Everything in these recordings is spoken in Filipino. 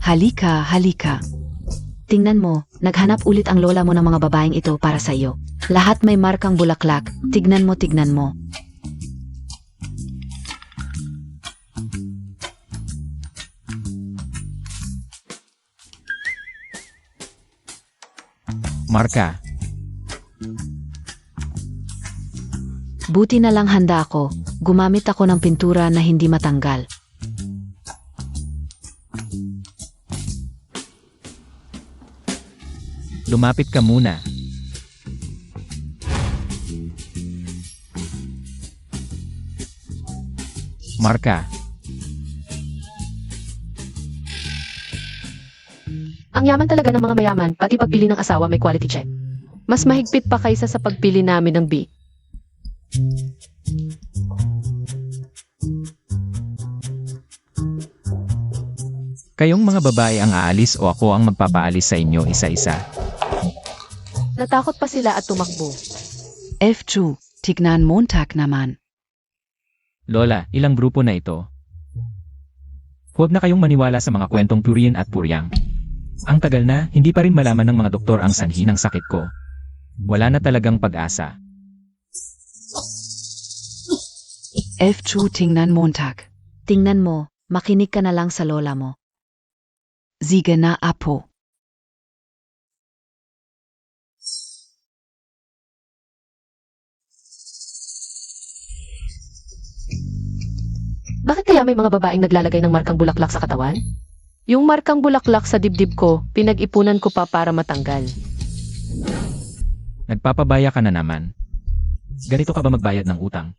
Halika, halika. Tingnan mo, naghanap ulit ang lola mo ng mga babaeng ito para sa iyo. Lahat may markang bulaklak. Tignan mo, tignan mo. Marka. Buti na lang handa ako. Gumamit ako ng pintura na hindi matanggal. Lumapit ka muna. Marka. Ang yaman talaga ng mga mayaman, pati pagpili ng asawa may quality check. Mas mahigpit pa kaysa sa pagpili namin ng B. Kayong mga babae ang aalis o ako ang magpapaalis sa inyo isa-isa? Natakot pa sila at tumakbo. F2, tignan Montag naman. Lola, ilang grupo na ito? Huwag na kayong maniwala sa mga kwentong purian at puryang. Ang tagal na, hindi pa rin malaman ng mga doktor ang sanhi ng sakit ko. Wala na talagang pag-asa. F2, tingnan Montag. Tingnan mo, makinig ka na lang sa lola mo. Sige na, apo. Bakit kaya may mga babaeng naglalagay ng markang bulaklak sa katawan? Yung markang bulaklak sa dibdib ko, pinag-ipunan ko pa para matanggal. Nagpapabaya ka na naman. Ganito ka ba magbayad ng utang?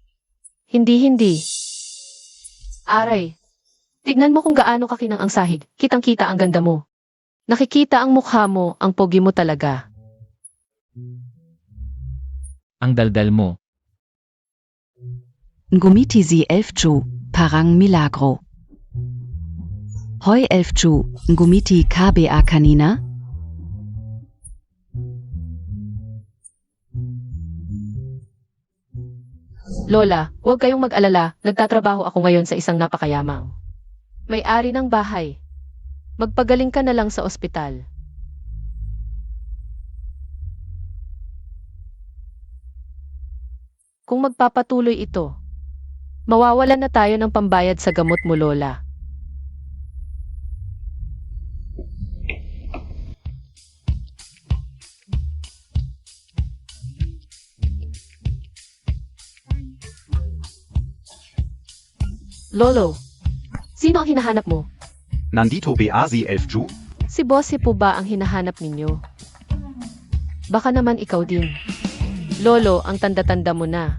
Hindi. Aray, tignan mo kung gaano kakinang ang sahig. Kitang-kita ang ganda mo. Nakikita ang mukha mo, ang pogi mo talaga. Ang daldal mo. Gumiti si F2, parang milagro. Hoy F2, gumiti KBA kanina? Lola, huwag kayong mag-alala, nagtatrabaho ako ngayon sa isang napakayamang may-ari ng bahay. Magpagaling ka na lang sa ospital. Kung magpapatuloy ito, mawawalan na tayo ng pambayad sa gamot mo, Lola. Lolo, sino ang hinahanap mo? Nandito ba si F2? Si Bossy po ba ang hinahanap ninyo? Baka naman ikaw din. Lolo, ang tanda-tanda mo na.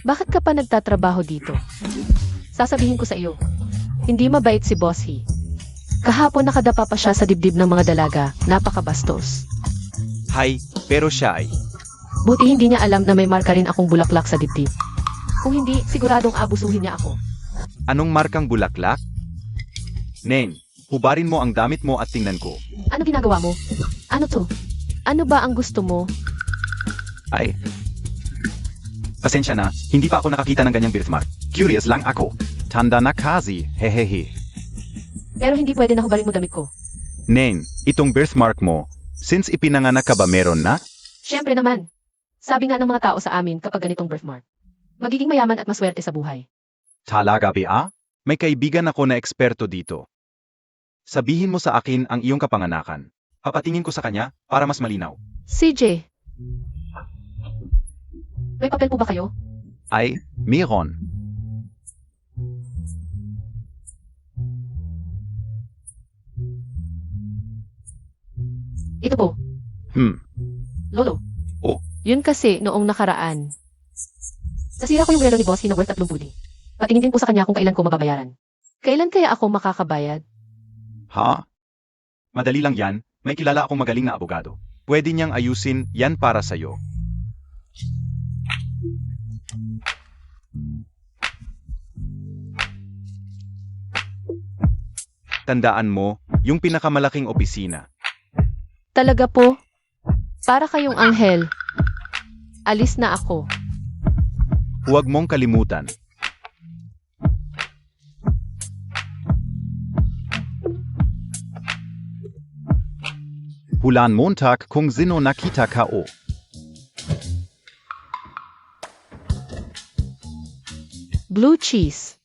Bakit ka pa nagtatrabaho dito? Sasabihin ko sa iyo, hindi mabait si Bossy. Kahapon nakadapa pa siya sa dibdib ng mga dalaga, napakabastos. Hay, pero siya ay. Buti hindi niya alam na may marka rin akong bulaklak sa dibdib. Kung hindi, siguradong abusuhin niya ako. Anong markang bulaklak? Nen, hubarin mo ang damit mo at tingnan ko. Ano ginagawa mo? Ano to? Ano ba ang gusto mo? Ay. Pasensya na, hindi pa ako nakakita ng ganyang birthmark. Curious lang ako. Tanda na kasi, hehehe. Pero hindi pwede na hubarin mo damit ko. Nen, itong birthmark mo, since ipinanganak ka ba meron na? Siyempre naman. Sabi nga ng mga tao sa amin kapag ganitong birthmark, magiging mayaman at maswerte sa buhay. Talaga ba? May kaibigan ako na eksperto dito. Sabihin mo sa akin ang iyong kapanganakan. Papatingin ko sa kanya para mas malinaw. CJ, may papel po ba kayo? Ay, meron. Ito po. Lolo. Oh. Yun kasi noong nakaraan. Nasira ko yung relo ni Bossy na worth 30 pudi. Patingin din po sa kanya kung kailan ko mababayaran. Kailan kaya ako makakabayad? Ha? Madali lang yan, may kilala akong magaling na abogado. Pwede niyang ayusin yan para sa'yo. Tandaan mo, yung pinakamalaking opisina. Talaga po? Para kayong anghel. Alis na ako. Huwag mong kalimutan. Hulan Montag kung sino nakita ko. Blue cheese.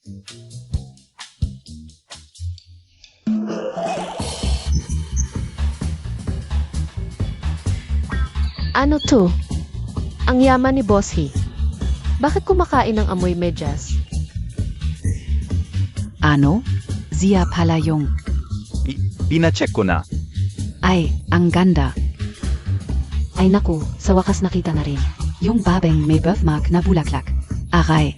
Ano to? Ang yaman ni Bossy. Bakit kumakain ng amoy medyas? Ano? Zia pala yung... Pinacheck ko na. Ay, ang ganda. Ay naku, sa wakas nakita na rin. Yung babeng may birthmark na bulaklak. Aray.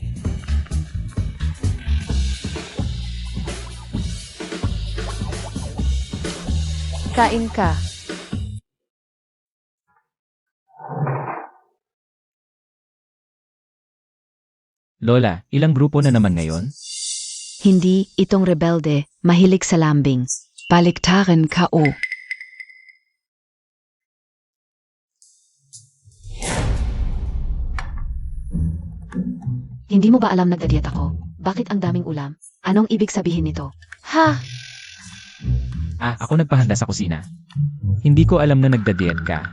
Kain ka. Lola, ilang grupo na naman ngayon? Hindi, itong rebelde, mahilig sa lambing. Baliktarin ko. Hindi mo ba alam nagda-diet ako? Bakit ang daming ulam? Anong ibig sabihin nito? Ha? Ako nagpahanda sa kusina. Hindi ko alam na nagda-diet ka.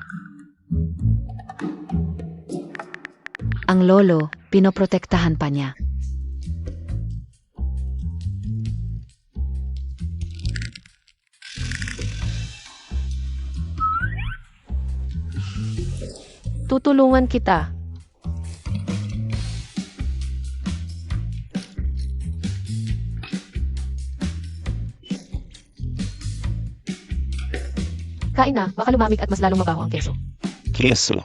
Ang lolo, pinoprotektahan pa niya. Tutulungan kita. Kain na, baka lumamig at mas lalong mabaho ang keso. Queso.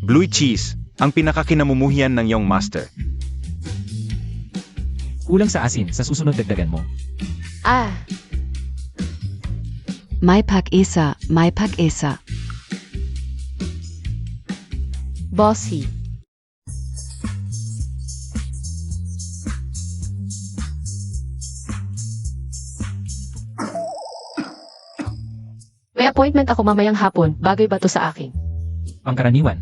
Blue cheese, ang pinakakinamumuhian ng iyong master. Kulang sa asin, sa susunod dagdagan mo. Ah, May pag-isa, may pag-isa. Bossy. May appointment ako mamayang hapon. Bagay ba to sa akin? Pangkaraniwan.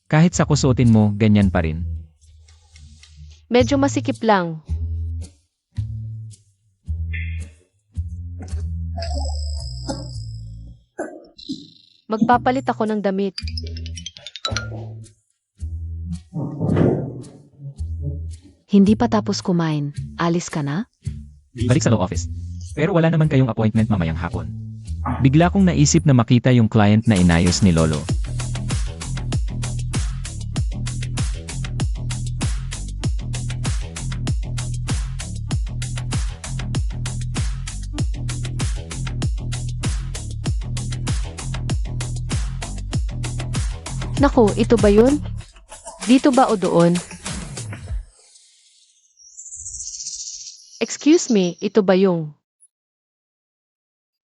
Kahit sa kusuotin mo, ganyan pa rin. Medyo masikip lang. Magpapalit ako ng damit. Hindi pa tapos kumain. Alis ka na? Balik sa law office. Pero wala naman kayong appointment mamayang hapon. Bigla kong naisip na makita yung client na inayos ni Lolo. Naku, ito ba yun? Dito ba o doon? Excuse me, ito ba yung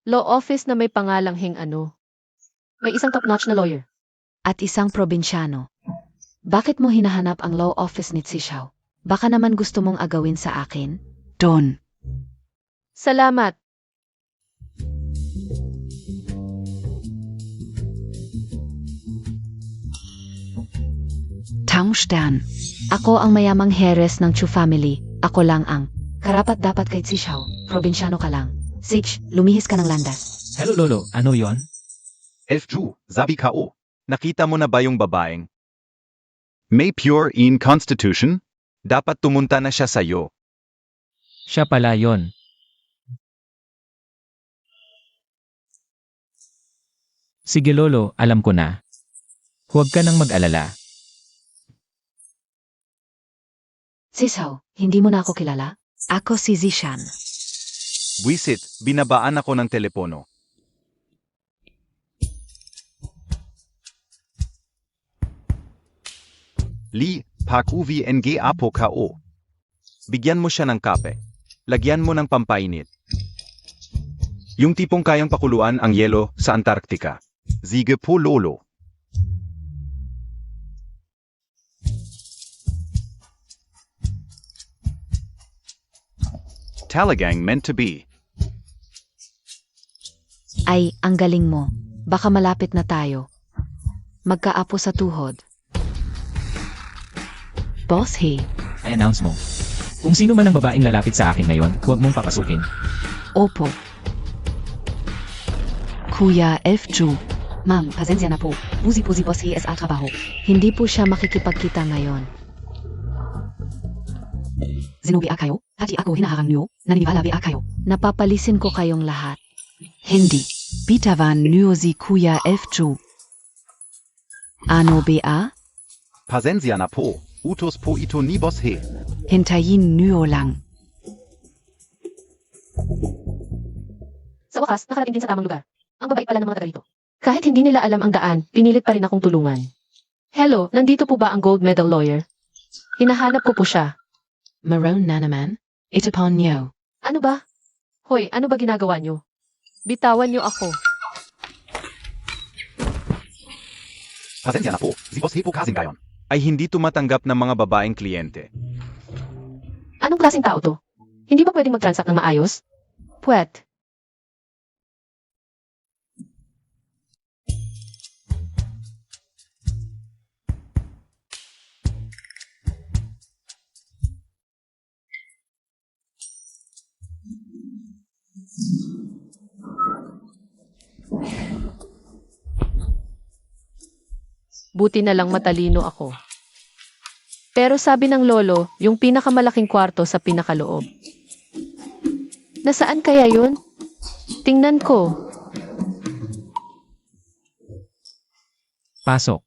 law office na may pangalanghing ano? May isang top-notch na lawyer. At isang probinsyano. Bakit mo hinahanap ang law office ni Tsishaw? Baka naman gusto mong agawin sa akin? Don. Salamat. Taungstern. Ako ang mayamang heres ng Chu family. Ako lang ang karapat-dapat kay Tsishaw. Probinsyano ka lang. Sitch, lumihis ka ng landas. Hello Lolo, ano yon? Elfju, sabi ko. Nakita mo na ba yung babaeng? May pure in constitution? Dapat tumunta na siya sa'yo. Siya pala yon. Sige Lolo, alam ko na. Huwag ka nang mag-alala. Tsishaw, hindi mo na ako kilala? Ako si Zishan. Buisit, binabaan ako ng telepono. Li, pakuvi ng apo ko. Bigyan mo siya ng kape. Lagyan mo ng pampainit. Yung tipong kayang pakuluan ang yelo sa Antarctica. Sige po lolo. Talagang meant to be. Ay, ang galing mo. Baka malapit na tayo. Magkaapo sa tuhod. Boss, hey. I-announce mo. Kung sino man ang babaeng lalapit sa akin ngayon, huwag mong papasukin. Opo. Kuya F. Ju. Ma'am, pasensya na po. Buzi po si Boss He sa trabaho. Hindi po siya makikipagkita ngayon. Zinubi kayo? Hati ako hinaharang niyo? Naniniwala ba kayo? Napapalisin ko kayong lahat. Hindi. Bitawan niyo si Kuya F. Ju. Ano ba? Pasensya na po. Utos po ito ni Boss He. Hintayin niyo lang. Sa wakas, nakarating din sa tamang lugar. Ang babait pala ng mga taga rito. Kahit hindi nila alam ang daan, pinilit pa rin akong tulungan. Hello, nandito po ba ang gold medal lawyer? Hinahanap ko po siya. Maroon na naman. Ito pa niyo. Ano ba? Hoy, ano ba ginagawa niyo? Bitawan niyo ako. Pasensya na po. Si Boss He po kasing gayon. Ay hindi tumatanggap ng mga babaeng kliyente. Anong klaseng tao to? Hindi ba pwedeng mag-transact ng maayos? Pwet. Buti na lang matalino ako. Pero sabi ng lolo, yung pinakamalaking kwarto sa pinakaloob. Nasaan kaya yun? Tingnan ko. Pasok.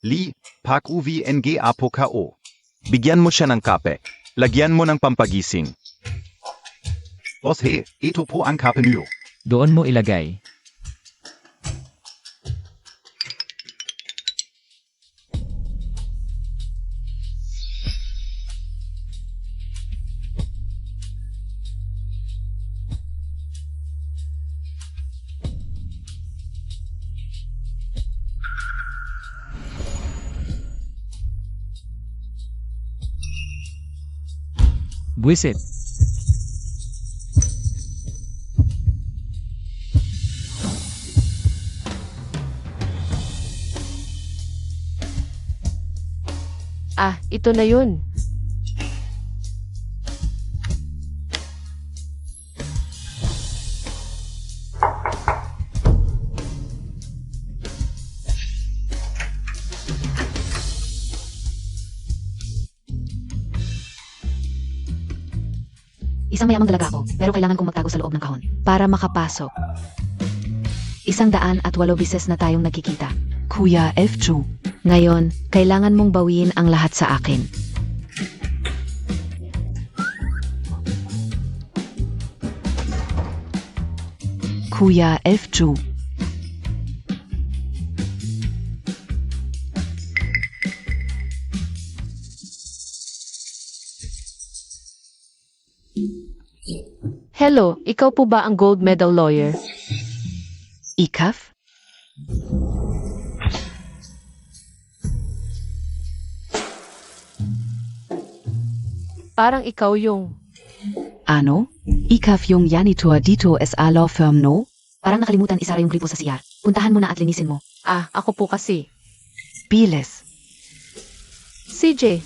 Lee, PAK-UVNGA po KO. Bigyan mo siya ng kape. Lagyan mo ng pampagising. Boss He, ito po ang kape niyo. Doon mo ilagay. Buwisit. Ah, ito na yun. Isang mayamang dalaga ako, pero kailangan kong magtago sa loob ng kahon para makapasok. 108 beses na tayong nagkikita. Kuya F. Ju. Ngayon, kailangan mong bawiin ang lahat sa akin. Kuya F. Ju. Hello, ikaw po ba ang gold medal lawyer? Ikaf? Parang ikaw yung... Ano? Ikaf yung janitor dito sa law firm no? Parang nakalimutan isara yung gripo sa CR. Puntahan mo na at linisin mo. Ah, ako po kasi. Biles. CJ.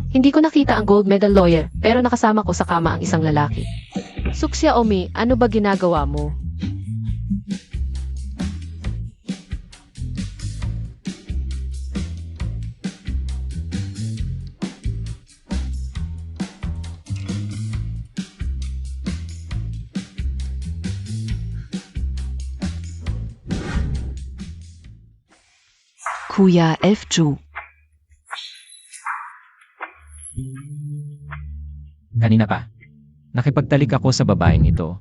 Hindi ko nakita ang gold medal lawyer, pero nakasama ko sa kama ang isang lalaki. Suksya Omi, ano ba ginagawa mo? Kuya F. Ju. Kanina pa. Nakipagtalik ako sa babaeng ito.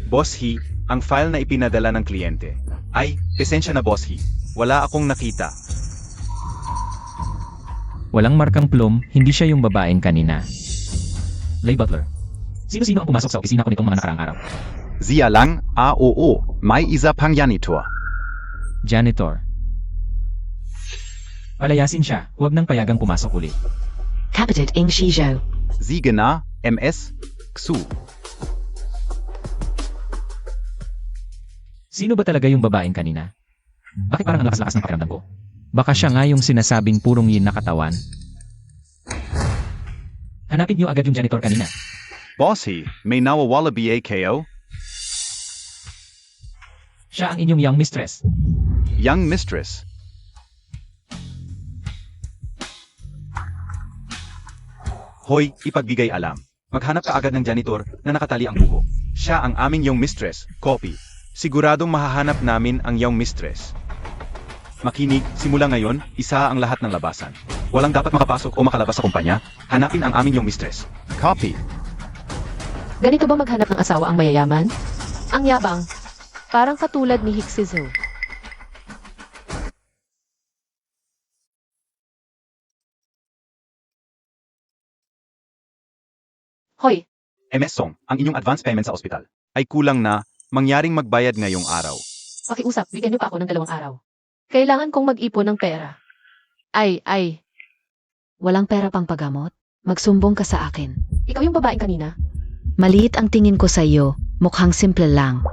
Boss He, ang file na ipinadala ng kliyente. Ay, pasensya na Boss He. Wala akong nakita. Walang markang plum, hindi siya yung babaeng kanina. Lay Butler. Sino-sino ang pumasok sa opisina ko nitong mga nakaraang araw? Zia lang, oo, may isa pang janitor. Janitor. Palayasin siya, huwag nang payagang pumasok ulit. Kapatid ng Shijo. Sige na, MS, Xu. Sino ba talaga yung babaeng kanina? Bakit parang ang lakas-lakas ng pakiramdam ko? Baka siya nga yung sinasabing purong yin na katawan. Hanapin niyo agad yung janitor kanina. Bossy, may nawawala BAKO? Siya ang inyong young mistress. Young mistress. Hoy, ipagbigay alam. Maghanap ka agad ng janitor na nakatali ang buhok. Siya ang aming young mistress, copy. Siguradong mahahanap namin ang young mistress. Makinig, simula ngayon, isa ang lahat ng labasan. Walang dapat makapasok o makalabas sa kumpanya. Hanapin ang aming young mistress. Copy. Ganito ba maghanap ng asawa ang mayayaman? Ang yabang. Parang katulad ni Hixizo. Hoy, MS Song, ang inyong advance payment sa ospital ay kulang na mangyaring magbayad ngayong araw. pakiusap, bigyan niyo pa ako ng 2 araw. Kailangan kong mag-ipon ng pera. Ay. Walang pera pang paggamot? Magsumbong ka sa akin. Ikaw yung babaeng kanina? Maliit ang tingin ko sa iyo, mukhang simple lang.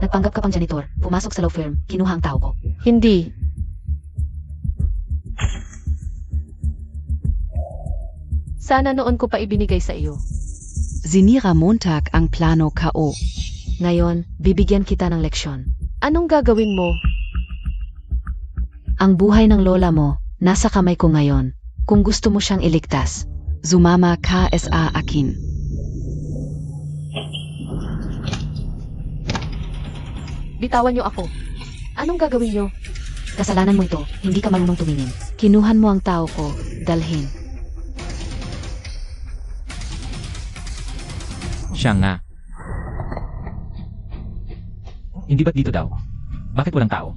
Nagpanggap ka pang janitor, pumasok sa law firm, kinuha ang tao ko. Hindi. Sana noon ko pa ibinigay sa iyo. Sinira Montag ang plano KO. Ngayon, bibigyan kita ng leksyon. Anong gagawin mo? Ang buhay ng lola mo, nasa kamay ko ngayon. Kung gusto mo siyang iligtas, Sumama KSA akin. Bitawan niyo ako. Anong gagawin niyo? kasalanan mo ito, hindi ka marunong tumingin. Kinuhan mo ang tao ko, dalhin. Siya nga. Hindi ba't dito daw? Bakit walang tao?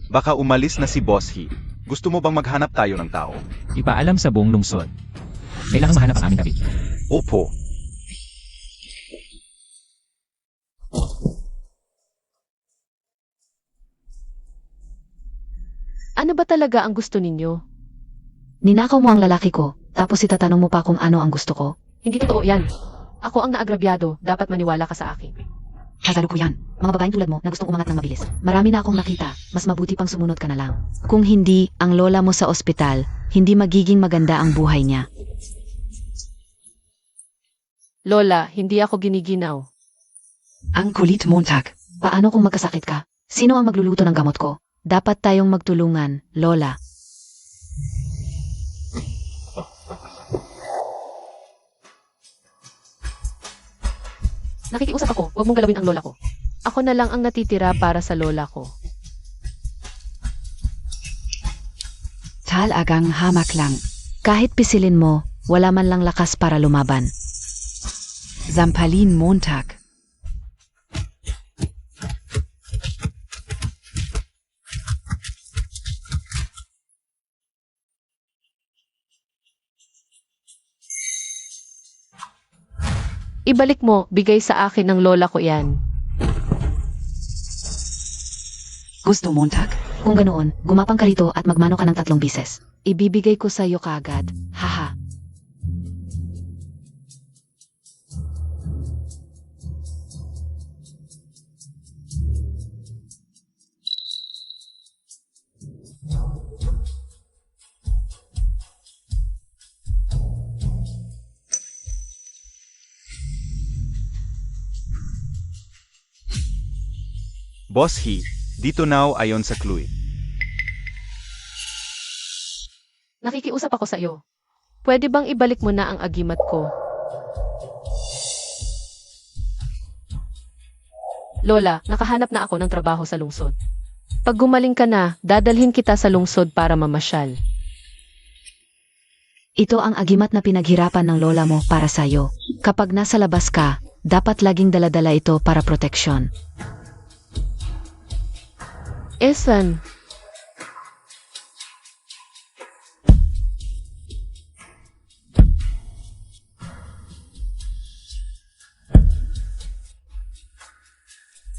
Baka umalis na si Boss He. Gusto mo bang maghanap tayo ng tao? Ipaalam sa buong lungsod. Kailangan mahanap ang aming gabi. Opo. Ano ba talaga ang gusto ninyo? Ninakaw mo ang lalaki ko, tapos itatanong mo pa kung ano ang gusto ko. Hindi totoo yan. Ako ang naagrabyado, dapat maniwala ka sa akin. Kasalukuyan, mga babaeng tulad mo na gustong umangat ng mabilis. Marami na akong nakita, mas mabuti pang sumunod ka na lang. Kung hindi, ang lola mo sa ospital, hindi magiging maganda ang buhay niya. Lola, hindi ako giniginaw. Ang kulit Montag. Paano kung magkasakit ka? Sino ang magluluto ng gamot ko? Dapat tayong magtulungan, lola. Nakikiusap ako, huwag mong galawin ang lola ko. Ako na lang ang natitira para sa lola ko. Talagang hamak lang. Kahit pisilin mo, wala man lang lakas para lumaban. Sampalin Montag. Ibalik mo, bigay sa akin ng lola ko yan. Gusto Montag? Kung ganoon, gumapang ka rito at magmano ka ng 3 bises. Ibibigay ko sa iyo kaagad. Haha. Boss He, dito now ayon sa clue. Nakikiusap ako sa iyo. Pwede bang ibalik mo na ang agimat ko? Lola, nakahanap na ako ng trabaho sa lungsod. Pag gumaling ka na, dadalhin kita sa lungsod para mamasyal. Ito ang agimat na pinaghirapan ng lola mo para sa'yo. Kapag nasa labas ka, dapat laging daladala ito para proteksyon. Esan,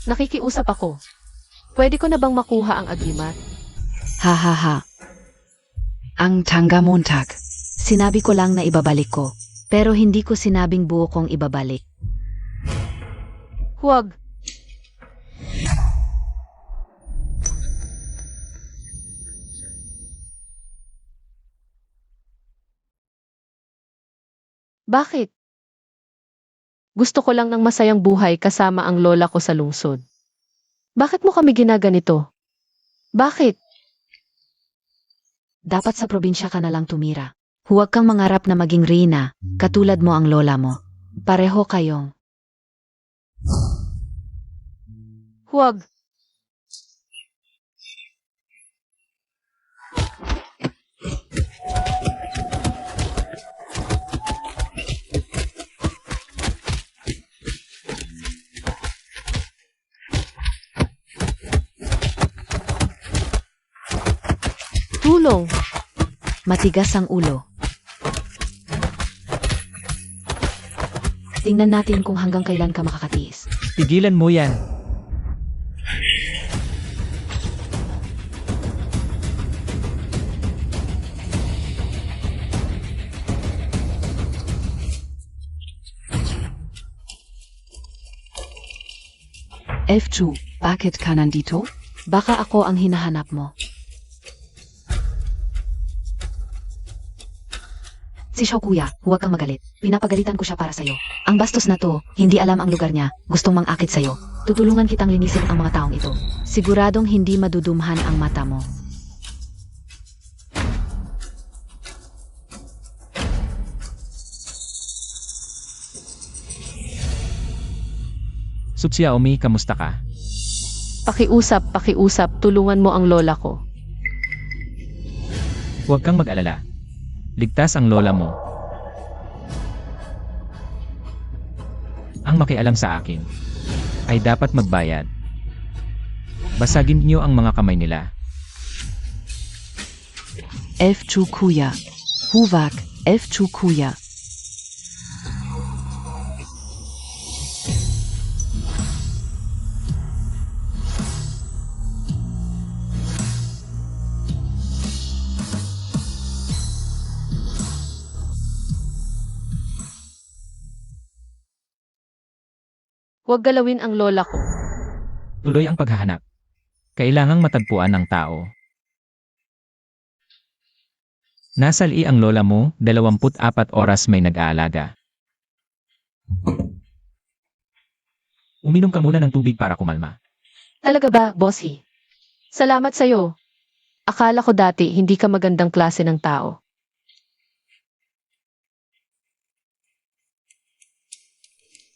Nakikiusap ako. Pwede ko na bang makuha ang agimat? Ha ha ha. Ang Tanggamontag. Sinabi ko lang na ibabalik ko. Pero hindi ko sinabing buo kong ibabalik. Huwag. Bakit? Gusto ko lang ng masayang buhay kasama ang lola ko sa lungsod. Bakit mo kami ginaganito? Bakit? Dapat sa probinsya ka na lang tumira. Huwag kang mangarap na maging reyna, katulad mo ang lola mo. Pareho kayong. Huwag. Tulong. Matigas ang ulo. Tingnan natin kung hanggang kailan ka makakatiis. Tigilan mo yan. F2, bakit ka nandito? Baka ako ang hinahanap mo. Si Xiao kuya, huwag kang magalit. Pinapagalitan ko siya para sa'yo. Ang bastos na to, hindi alam ang lugar niya, gustong mangakit sa'yo. Tutulungan kitang linisin ang mga taong ito. Siguradong hindi madudumhan ang mata mo. Xiaomi, kamusta ka? Pakiusap, tulungan mo ang lola ko. Huwag kang mag-alala. Ligtas ang lola mo. Ang makialam sa akin ay dapat magbayad. Basagin niyo ang mga kamay nila. F2 kuya. Huwag, F2 kuya. Huwag galawin ang lola ko. Tuloy ang paghahanap. Kailangang matagpuan ng tao. Nasa li ang lola mo, 24 oras may nag-aalaga. Uminom ka muna ng tubig para kumalma. Talaga ba, bossy? Salamat sa'yo. Akala ko dati hindi ka magandang klase ng tao.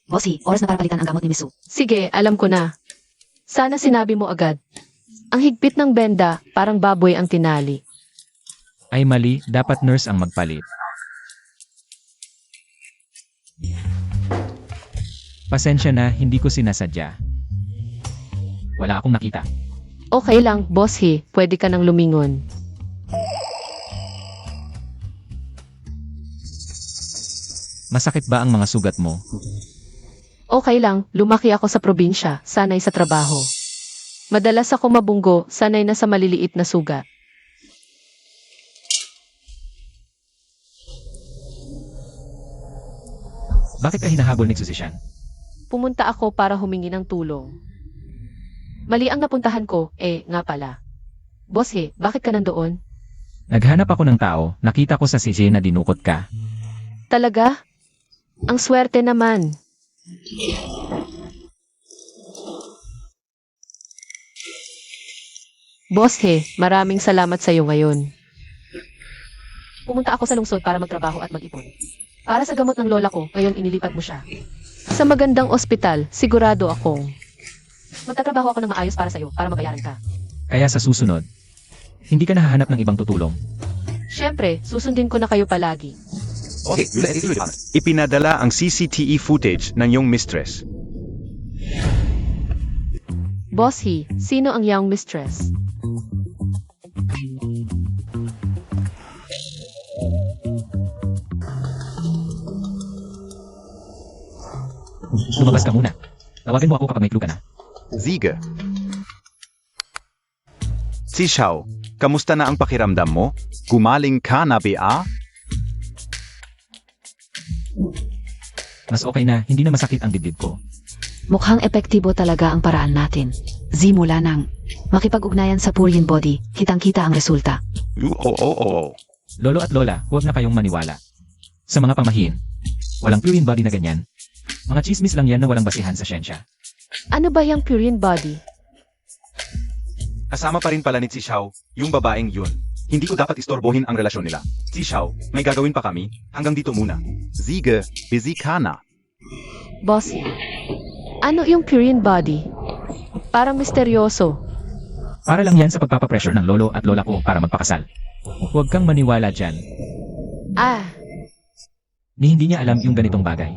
Bossy, oras na para palitan ang gamot ni Misu. Sige, alam ko na. Sana sinabi mo agad. Ang higpit ng benda, parang baboy ang tinali. Ay mali, dapat nurse ang magpalit. Pasensya na, hindi ko sinasadya. Wala akong nakita. Okay lang, bossy. Pwede ka nang lumingon. Masakit ba ang mga sugat mo? Okay lang, lumaki ako sa probinsya, sanay sa trabaho. Madalas ako mabunggo, sanay na sa maliliit na sugat. Bakit ka hinahabol ni Susishan? Pumunta ako para humingi ng tulong. Mali ang napuntahan ko, nga pala. Bossy, bakit ka nandoon? Naghanap ako ng tao, nakita ko sa CJ na dinukot ka. Talaga? Ang swerte naman. Boss maraming salamat sa iyo ngayon. Pumunta ako sa lungsod para magtrabaho at mag-ipon. Para sa gamot ng lola ko, ngayon inilipat mo siya. Sa magandang ospital, sigurado akong magtatrabaho ako ng maayos para sa iyo, para mabayaran ka. Kaya sa susunod, hindi ka nahahanap ng ibang tutulong. Siyempre, susundin ko na kayo palagi. Ipinadala ang CCTV footage ng iyong mistress. Boss sino ang young mistress? Lumabas ka muna. Tawagin mo ako kapag may clue ka na. Sige. Si Xiao, kamusta na ang pakiramdam mo? Gumaling ka na ba? Mas okay na, hindi na masakit ang dibdib ko. Mukhang epektibo talaga ang paraan natin. Simula nang. Makipag-ugnayan sa Purian body, kitang-kita ang resulta. Oo. Lolo at Lola, huwag na kayong maniwala. Sa mga pamahiin, walang Purian body na ganyan. Mga chismis lang yan na walang basihan sa siyensya. Ano ba yung Purian body? Kasama pa rin pala ni si Xiao, yung babaeng yun. Hindi ko dapat istorbohin ang relasyon nila. Si Xiao, may gagawin pa kami. Hanggang dito muna. Sige, busy ka na. Bossy. Ano yung Purian body? Parang misteryoso. Para lang yan sa pagpapapressure ng lolo at lola ko para magpakasal. Huwag kang maniwala dyan. Ah, Ni hindi niya alam yung ganitong bagay.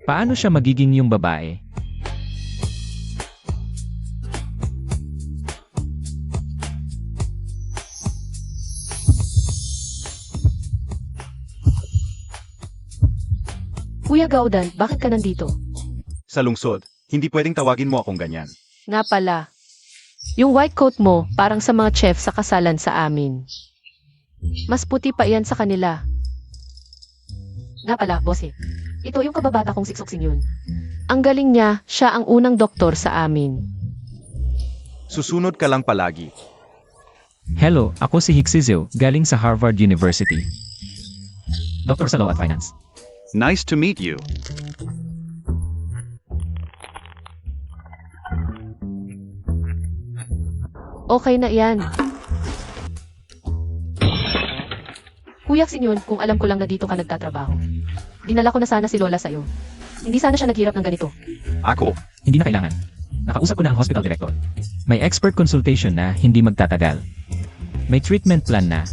Paano siya magiging yung babae? Kuya Gaudan, bakit ka nandito? Sa lungsod, hindi pwedeng tawagin mo akong ganyan. Nga pala. Yung white coat mo, parang sa mga chef sa kasalan sa amin. Mas puti pa iyan sa kanila. Nga pala, bossy. Ito yung kababata kong siksoksin yun. Ang galing niya, siya ang unang doktor sa amin. Susunod ka lang palagi. Hello, ako si Hixizo, galing sa Harvard University. Doktor sa Law at Finance. Nice to meet you. Okay na yan. Kuya Sinyon, kung alam ko lang na dito ka nagtatrabaho. Dinala ko na sana si Lola sa'yo. Hindi sana siya naghirap ng ganito. Ako, Hindi na kailangan. Nakausap ko na ang hospital director. May expert consultation na hindi magtatagal. May treatment plan na.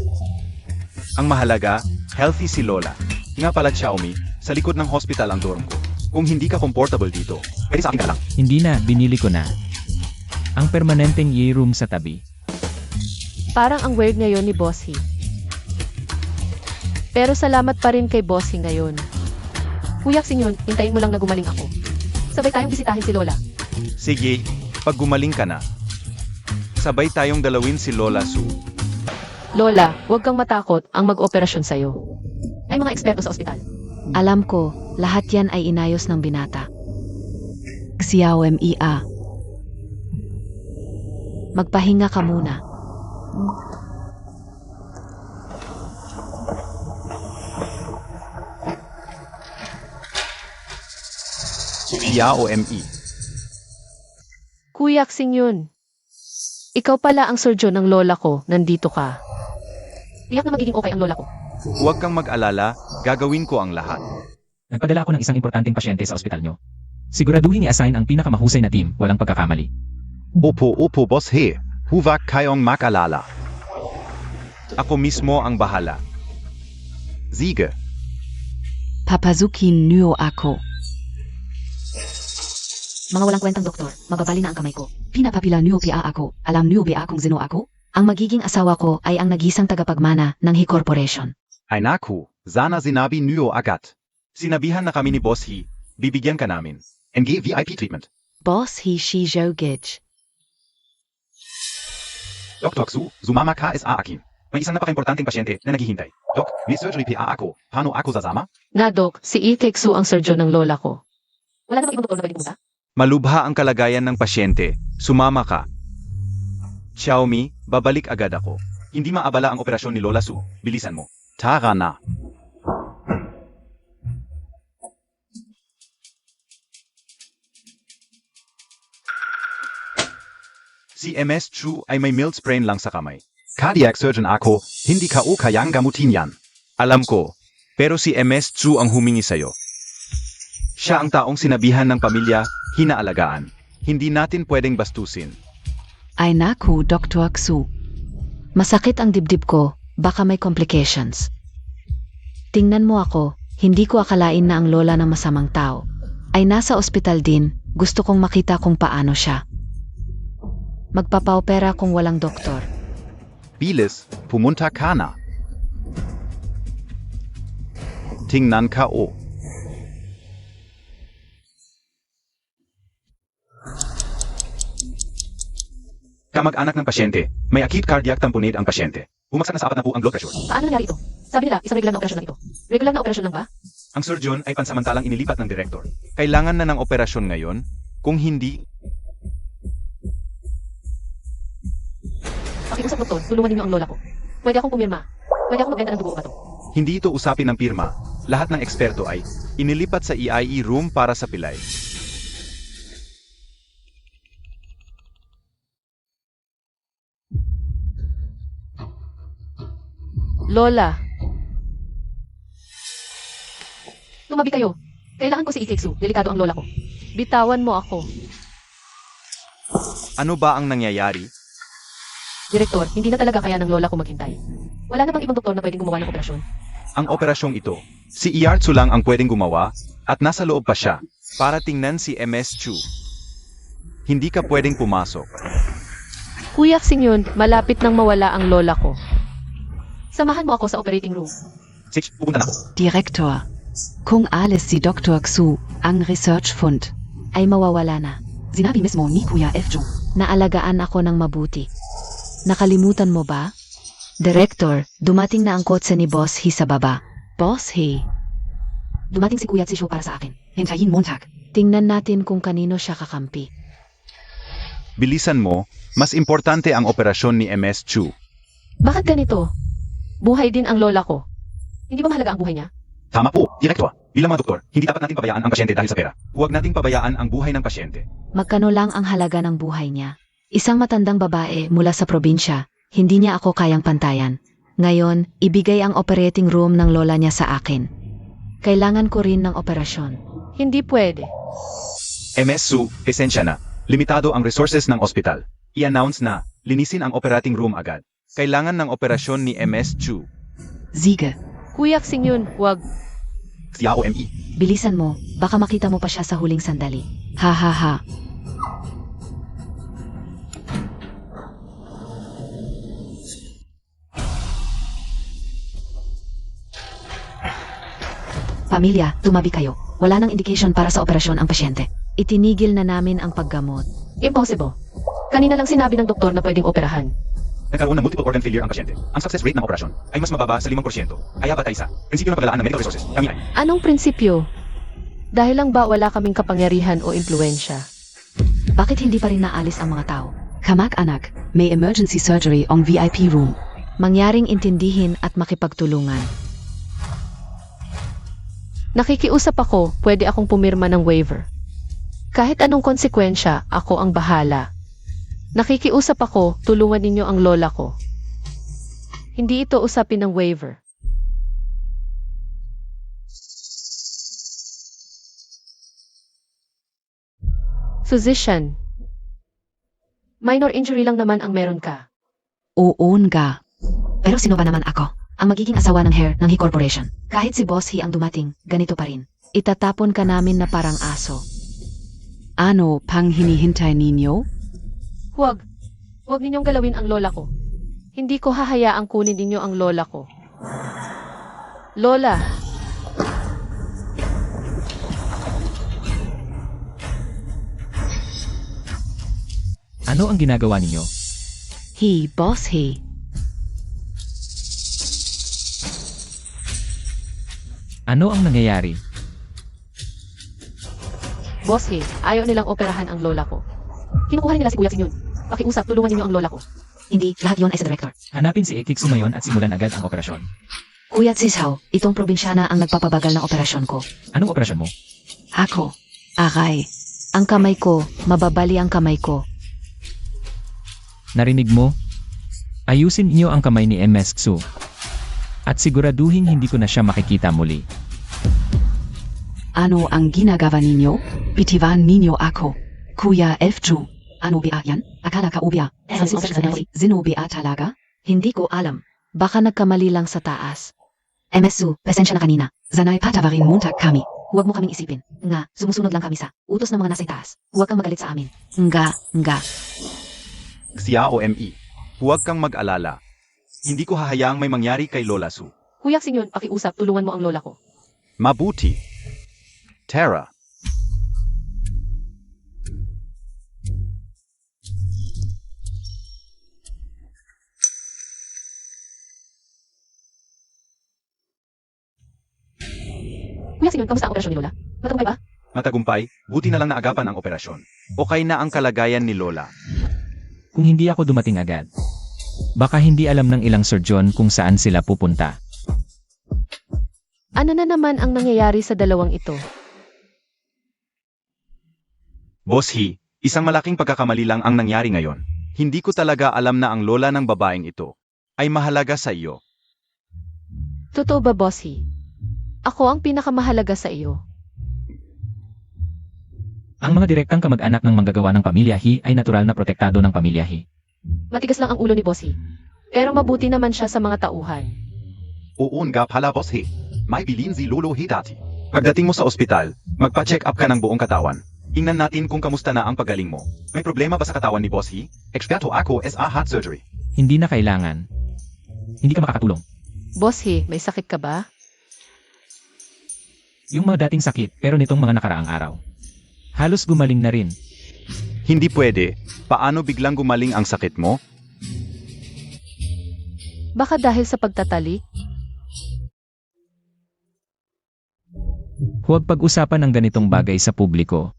ang mahalaga, healthy si Lola. Nga pala Xiaomi, sa likod ng hospital ang dorm ko. Kung hindi ka comfortable dito, pwede sa akin ka lang. Hindi na, binili ko na. Ang permanenteng room sa tabi. Parang ang weird ngayon ni Bossy. Pero salamat pa rin kay Bossy ngayon. Kuya Sinyon, hintayin mo lang na gumaling ako. Sabay tayong bisitahin si Lola. Sige, pag gumaling ka na, sabay tayong dalawin si Lola Su. Lola, huwag kang matakot ang mag-operasyon sa'yo. Ay mga eksperto sa ospital. Alam ko, lahat yan ay inayos ng binata. Xiaomia. Magpahinga ka muna. Xiaomi. Kuya Sinyon, ikaw pala ang surgeon ng lola ko, nandito ka. Tiyak na magiging okay ang lola ko. Huwag kang mag-alala, gagawin ko ang lahat. Nagpadala ako ng isang importanteng pasyente sa ospital nyo. Siguraduhin i-assign ang pinakamahusay na team, walang pagkakamali. Opo, boss he. Huwag kayong mag-alala. Ako mismo ang bahala. Sige. Papazukin nyo ako. Mga walang kwentang doktor, mababali na ang kamay ko. Pinapapila nyo pia ako. Alam nyo ba kung sino ako? Ang magiging asawa ko ay ang nagisang tagapagmana ng He Corporation. Ay naku, sana sinabi niyo agad. Sinabihan na kami ni Boss He, bibigyan ka namin. NG VIP treatment. Boss he shijo gij. Dr. Xu, sumama ka sa akin. May isang napaka-importanting pasyente na naghihintay. Doc, may surgery pa ako. Paano ako sasama? Nga Dok, si Ikeksu ang surgeon ng lola ko. Wala namang ibang doktor na pwedeng pumunta? Malubha ang kalagayan ng pasyente. Sumama ka. Xiaomi, babalik agad ako. Hindi maabala ang operasyon ni Lola Su. Bilisan mo. Tara na. Si MS Chu ay may mild sprain lang sa kamay. Cardiac surgeon ako, hindi ka o kayang gamutin yan. Alam ko, pero si MS Chu ang humingi sa'yo. Siya ang taong sinabihan ng pamilya, hinaalagaan. Hindi natin pwedeng bastusin. Ay naku, Dr. Xu. Masakit ang dibdib ko, baka may complications. Tingnan mo ako, hindi ko akalain na ang lola ng masamang tao ay nasa ospital din, gusto kong makita kung paano siya. Magpapaopera kung walang doktor. Bilis, pumunta ka na. Tingnan ka o. Kamag-anak ng pasyente, may acute cardiac tamponade ang pasyente. Bumagsak na sa 40 ang blood pressure. Paano nangyari ito? Sabi nila, isang regular na operasyon lang ito. Regular na operasyon lang ba? Ang surgeon ay pansamantalang inilipat ng direktor. Kailangan na ng operasyon ngayon? Kung hindi, Pakiusap doktor, tulungan ninyo ang lola ko. Pwede akong pumirma. Pwede akong magbenta ng dugo o bato. hindi ito usapin ng pirma. Lahat ng eksperto ay inilipat sa EIE room para sa pilay. Lola. Tumabi kayo. Kailangan ko si Ikeksu. Delikado ang lola ko. Bitawan mo ako. Ano ba ang nangyayari? Direktor, hindi na talaga kaya ng lola ko maghintay. Wala na bang ibang doktor na pwedeng gumawa ng operasyon? Ang operasyong ito, si Iyartsu lang ang pwedeng gumawa at nasa loob pa siya para tingnan si MS Chu. Hindi ka pwedeng pumasok. Kuya Xingyun, malapit nang mawala ang lola ko. Samahan mo ako sa operating room. Six, pupunta na ako. Direktor. Kung alis si Dr. Xu, ang research fund. Ay mawawala na. Sinabi mismo ni Kuya F. Ju. Naalagaan ako ng mabuti. Nakalimutan mo ba? Director, dumating na ang kotse ni Boss He sa baba. Boss He. Dumating si Kuya Tsisho para sa akin. Hintayin Montag. Tingnan natin kung kanino siya kakampi. Bilisan mo, mas importante ang operasyon ni MS Chu. Bakit ganito? Buhay din ang lola ko. Hindi ba mahalaga ang buhay niya? Tama po, Direktor. Bilang mga doktor, hindi dapat nating pabayaan ang pasyente dahil sa pera. Huwag nating pabayaan ang buhay ng pasyente. Magkano lang ang halaga ng buhay niya? Isang matandang babae mula sa probinsya, hindi niya ako kayang pantayan. Ngayon, ibigay ang operating room ng lola niya sa akin. Kailangan ko rin ng operasyon. Hindi pwede. MS Su, esensya na. Limitado ang resources ng ospital. I-announce na, linisin ang operating room agad. Kailangan ng operasyon ni MS Chu. Siege. Kuya Xingyun, wag. CAOME. Bilisan mo, baka makita mo pa siya sa huling sandali. Ha ha ha. Pamilya, tumabi kayo. Wala nang indication para sa operasyon ang pasyente. Itinigil na namin ang paggamot. Impossible. Kanina lang sinabi ng doktor na pwedeng operahan. Nagkaroon ng multiple organ failure ang pasyente. Ang success rate ng operasyon ay mas mababa sa 5%. Kaya batay sa prinsipyo ng paglalaan ng medical resources. Kami ay Anong prinsipyo? Dahil lang ba wala kaming kapangyarihan o impluensya? Bakit hindi pa rin naalis ang mga tao? Kamag-anak. May emergency surgery on VIP room. Mangyaring intindihin at makipagtulungan. Nakikiusap ako, pwede akong pumirma ng waiver. Kahit anong konsekwensya, ako ang bahala. Nakikiusap ako, tulungan ninyo ang lola ko. Hindi ito usapin ng waiver. Physician. Minor injury lang naman ang meron ka. Oo nga. Pero sino ba naman ako? Ang magiging asawa ng hair ng He Corporation. Kahit si Boss He ang dumating, ganito pa rin. Itatapon ka namin na parang aso. Ano pang hinihintay ninyo? Huwag. Huwag ninyong galawin ang lola ko. Hindi ko hahayaang kunin ninyo ang lola ko. Lola. Ano ang ginagawa ninyo? He, Boss He. Ano ang nangyayari? Boss He, ayaw nilang operahan ang lola ko. Kinukuha nila si Kuya Xingyun. Pakiusap, tulungan ninyo ang lola ko. Hindi, lahat yon ay sa director. Hanapin si Ikiksu ngayon at simulan agad ang operasyon. Kuya Tsishaw, itong probinsyana ang nagpapabagal ng operasyon ko. Anong operasyon mo? Ako. Aray. Ang kamay ko, mababali ang kamay ko. Narinig mo? Ayusin niyo ang kamay ni MS Xu. At siguraduhin hindi ko na siya makikita muli. Ano ang ginagawa ninyo? Bitiwan ninyo ako. Kuya F. Ju. Ano ba yan? Akala ka ubya. Zinubia talaga? Hindi ko alam. Baka nagkamali lang sa taas. MSU, pasensya na kanina. Zanay patawarin Montag kami. Huwag mo kaming isipin. Nga, sumusunod lang kami sa utos ng mga nasa itaas. Huwag kang magalit sa amin. Nga. CAOME. Huwag kang mag-alala. Hindi ko hahayaang may mangyari kay Lola Su. Kuya Xingyun, pakiusap, tulungan mo ang lola ko. Mabuti. Tara. Kuya Sinyon, kamusta ang operasyon ni Lola? Matagumpay ba? Matagumpay, buti na lang naagapan ang operasyon. Okay na ang kalagayan ni Lola. Kung hindi ako dumating agad, baka hindi alam ng ilang surgeon kung saan sila pupunta. Ano na naman ang nangyayari sa dalawang ito? Boss He, isang malaking pagkakamali lang ang nangyari ngayon. Hindi ko talaga alam na ang lola ng babaeng ito ay mahalaga sa iyo. Totoo ba, Bossy? Ako ang pinakamahalaga sa iyo. Ang mga direktang kamag-anak ng manggagawa ng pamilya He ay natural na protektado ng pamilya He. Matigas lang ang ulo ni Bossy. Pero mabuti naman siya sa mga tauhan. Oo nga pala, Boss He. May bilin si Lolo He dati. Pagdating mo sa ospital, magpa-check up ka ng buong katawan. Tingnan natin kung kamusta na ang pagaling mo. May problema ba sa katawan ni Boss He? Eksperto ako sa heart surgery. Hindi na kailangan. Hindi ka makakatulong. Bossy, may sakit ka ba? Yung mga dating sakit pero nitong mga nakaraang araw. Halos gumaling na rin. Hindi pwede. Paano biglang gumaling ang sakit mo? Baka dahil sa pagtatali? Huwag pag-usapan ang ganitong bagay sa publiko.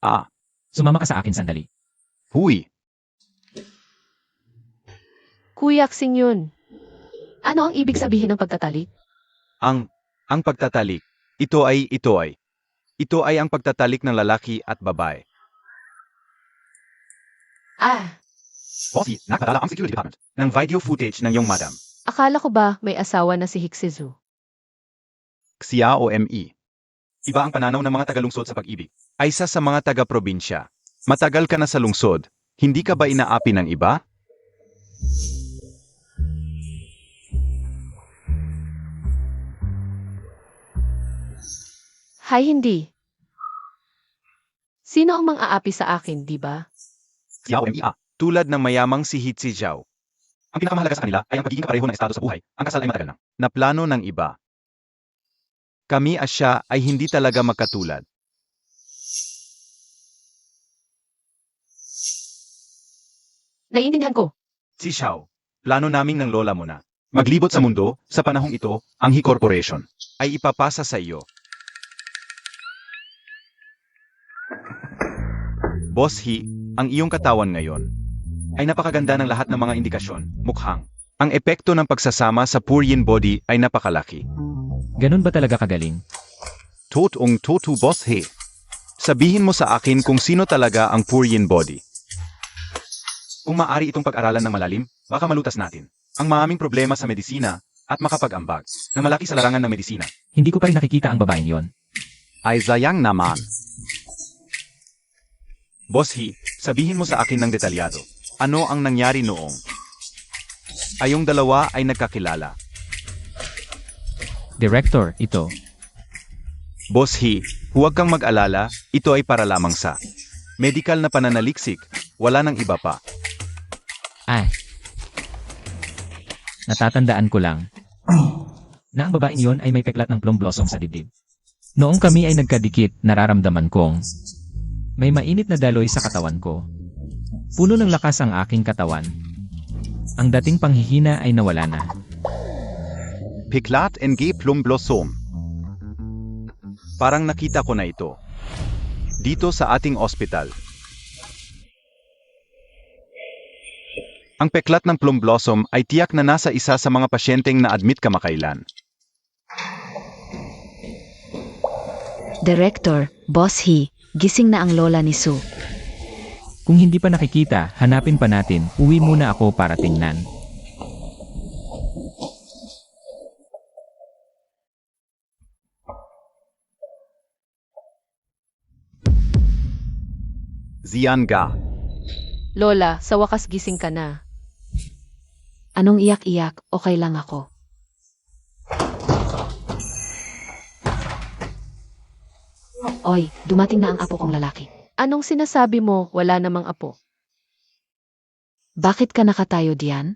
Ah, Sumama ka sa akin sandali. huy. Kuya Sinyon. Ano ang ibig sabihin ng pagtatali? Ang pagtatalik. Ito ay ang pagtatalik ng lalaki at babae. Ah, Bossy, nagpadala ang security department ng video footage ng iyong madam. akala ko ba may asawa na si Hixizu? Xia o ME. Iba ang pananaw ng mga taga-lungsod sa pag-ibig. Ay isa sa mga taga-probinsya. Matagal ka na sa lungsod. Hindi ka ba inaapi ng iba? Hay hindi. Sino ang mang-aapi sa akin, di ba? Xia o ME. Tulad ng mayamang si Hitsi Zhao. Ang pinakamahalaga sa kanila ay ang pagiging kapareho ng estado sa buhay. Ang kasal ay matagal na plano ng iba. Kami at siya ay hindi talaga magkatulad. Naiintindihan ko. Si Xiao, plano naming ng lola mo na. Maglibot sa mundo, sa panahong ito, ang He Corporation ay ipapasa sa iyo. Boss He, ang iyong katawan ngayon ay napakaganda ng lahat ng mga indikasyon, mukhang. Ang epekto ng pagsasama sa Puryin body ay napakalaki. Ganun ba talaga kagaling? Totoong toto, Boss He. Sabihin mo sa akin kung sino talaga ang Puryin body. Kung maaari itong pag-aralan ng malalim, baka malutas natin ang maraming problema sa medisina at makapag-ambag na malaki sa larangan ng medisina. Hindi ko pa rin nakikita ang babaeng yon. Ay sayang naman. Boss He, sabihin mo sa akin ng detalyado. Ano ang nangyari noong ayong dalawa ay nagkakilala? Director, ito. Boss He, huwag kang mag-alala, ito ay para lamang sa medical na pananaliksik, wala nang iba pa. Ay. Natatandaan ko lang na ang babaeng yon ay may peklat ng plum blossom sa dibdib. Noong kami ay nagkadikit, nararamdaman kong may mainit na daloy sa katawan ko. Puno ng lakas ang aking katawan. Ang dating panghihina ay nawala na. Piklat NG Plum Blossom. Parang nakita ko na ito. Dito sa ating ospital. Ang peklat ng plum blossom ay tiyak na nasa isa sa mga pasyenteng na-admit kamakailan. Director, Boss He, gising na ang lola ni Sue. Kung hindi pa nakikita, hanapin pa natin. Uwi muna ako para tingnan. Zian Ga. Lola, sa wakas gising ka na. Anong iyak-iyak, okay lang ako. Oy, dumating na ang apo kong lalaki. Anong sinasabi mo, wala namang apo? Bakit ka nakatayo diyan?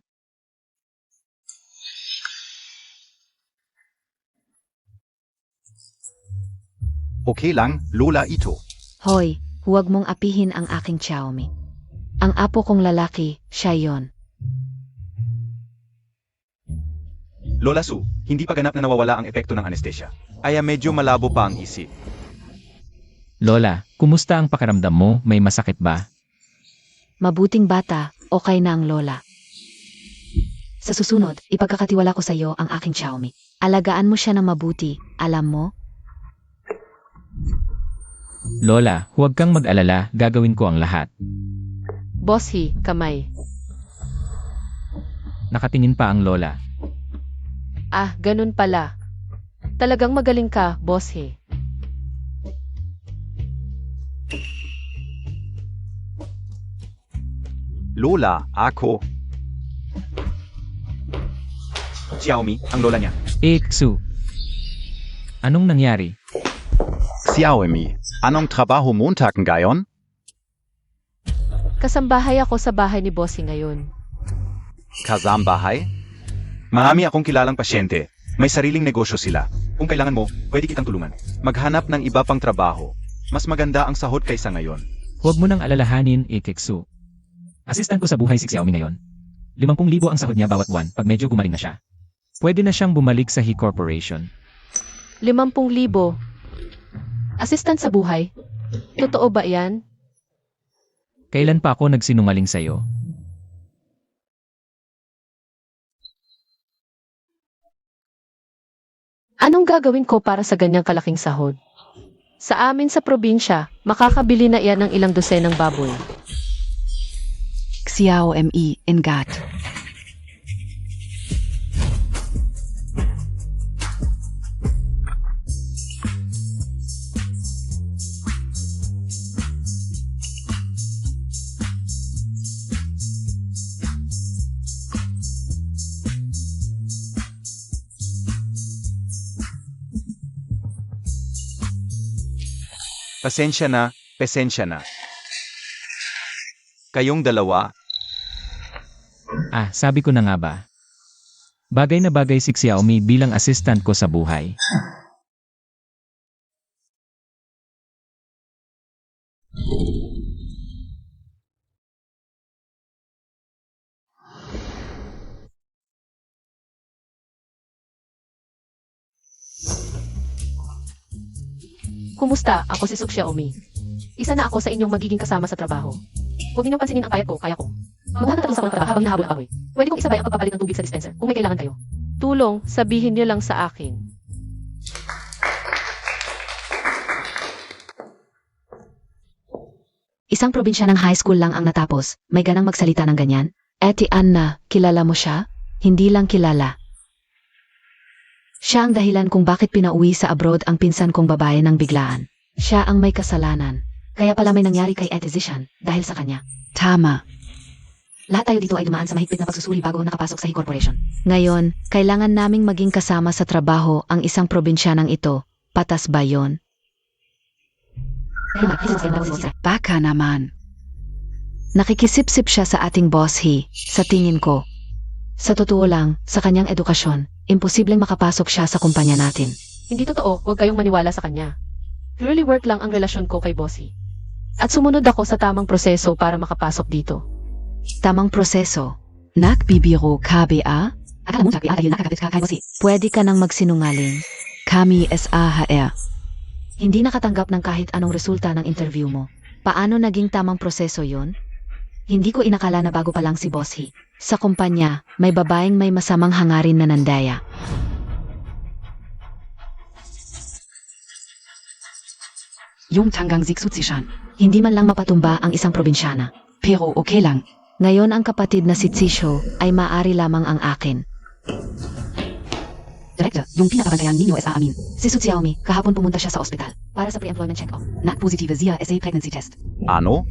Okay lang, Lola ito. Hoy, huwag mong apihin ang aking Xiaomi. Ang apo kong lalaki, siya yon. Lola Su, hindi pa ganap na nawawala ang epekto ng anesthesia. Kaya medyo malabo pa ang isip. Lola, kumusta ang pakiramdam mo? May masakit ba? Mabuting bata, okay na ang lola. Sa susunod, ipagkakatiwala ko sa iyo ang aking Xiaomi. Alagaan mo siya ng mabuti, alam mo? Lola, huwag kang mag-alala, gagawin ko ang lahat. Boss He, kamay. Nakatingin pa ang Lola. Ah, ganun pala. Talagang magaling ka, Boss He. Lola, ako. Xiaomi, ang lola niya. Su. Anong nangyari? Xiaomi, anong trabaho Montag ngayon? Kasambahay ako sa bahay ni Boss He ngayon. Kasambahay? Marami akong kilalang pasyente. May sariling negosyo sila. Kung kailangan mo, pwede kitang tulungan. Maghanap ng iba pang trabaho. Mas maganda ang sahod kaysa ngayon. Huwag mo nang alalahanin, Su. Assistant ko sa buhay si Xiaomi ngayon. 50,000 ang sahod niya bawat buwan pag medyo gumaling na siya. Pwede na siyang bumalik sa He Corporation. 50,000. Assistant sa buhay? Totoo ba yan? Kailan pa ako nagsinungaling sa'yo? Anong gagawin ko para sa ganyang kalaking sahod? Sa amin sa probinsya, makakabili na iyan ng ilang dosenang baboy. Xiaomi Ingat. Pasensya na, pasensya na. Kayong dalawa, Ah, sabi ko na nga ba. Bagay na bagay si Xiaomi bilang assistant ko sa buhay. Kumusta? Ako si Suk Xiaomi. Isa na ako sa inyong magiging kasama sa trabaho. Huwag ninyong pansinin ang payat ko, kaya ko. Maghahanap sa mga trabaho habang nahabol ang apoy. Pwede kong isabay ang pagpapalit ng tubig sa dispenser kung may kailangan kayo. Tulong, sabihin niyo lang sa akin. Isang probinsya ng high school lang ang natapos. May ganang magsalita ng ganyan? Eti Anna, kilala mo siya? Hindi lang kilala. Siya ang dahilan kung bakit pinauwi sa abroad ang pinsan kong babae ng biglaan. Siya ang may kasalanan. Kaya pala may nangyari kay Ate Zishan dahil sa kanya. Tama. Lahat tayo dito ay dumaan sa mahigpit na pagsusuri bago nakapasok sa He Corporation. Ngayon, kailangan naming maging kasama sa trabaho ang isang probinsyanang ito. Patas ba yon? Baka naman. Nakikisip-sip siya sa ating boss He, sa tingin ko. Sa totoo lang, sa kanyang edukasyon, imposibleng makapasok siya sa kumpanya natin. Hindi totoo, huwag kayong maniwala sa kanya. Purely work lang ang relasyon ko kay Bossy. At sumunod ako sa tamang proseso para makapasok dito. Tamang proseso. Nagbibiro KBA? Akala mo sabi dahil nakakapit ka kay boss He. Pwede ka nang magsinungaling. Kami SAHR. Hindi nakatanggap ng kahit anong resulta ng interview mo. Paano naging tamang proseso yon? Hindi ko inakala na bago pa lang si Boss He. Sa kumpanya, may babaeng may masamang hangarin na nandaya. Yung tanggang ziksutsishan. Hindi man lang mapatumba ang isang probinsyana. Pero okay lang. Ngayon ang kapatid na si Tsisho ay maaari lamang ang akin. Direktor, yung pinakabantayan ninyo sa amin. Si Su Xiaomi, kahapon pumunta siya sa ospital para sa pre-employment check-up. Positive via SA pregnancy test. ano?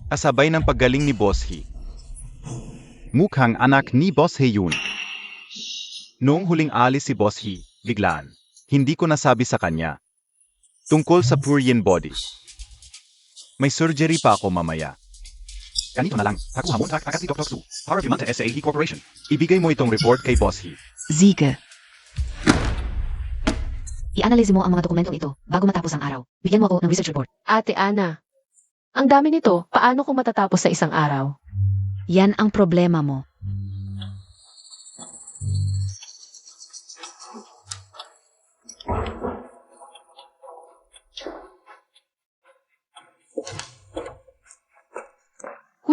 Kasabay ng paggaling ni Boss He. Mukhang anak ni Boss He yun. Noong huling alis si Boss He, biglaan. Hindi ko nasabi sa kanya. Tungkol sa Purian body. May surgery pa ako mamaya. Ganito na lang, hakuha mo agad si Dr. Su, para Vimanta SA He Corporation. Ibigay mo itong report kay Boss He. Siege. I-analyze mo ang mga dokumentong ito bago matapos ang araw. Bigyan mo ako ng research report. Ate Ana, ang dami nito, paano kung matatapos sa isang araw? Yan ang problema mo.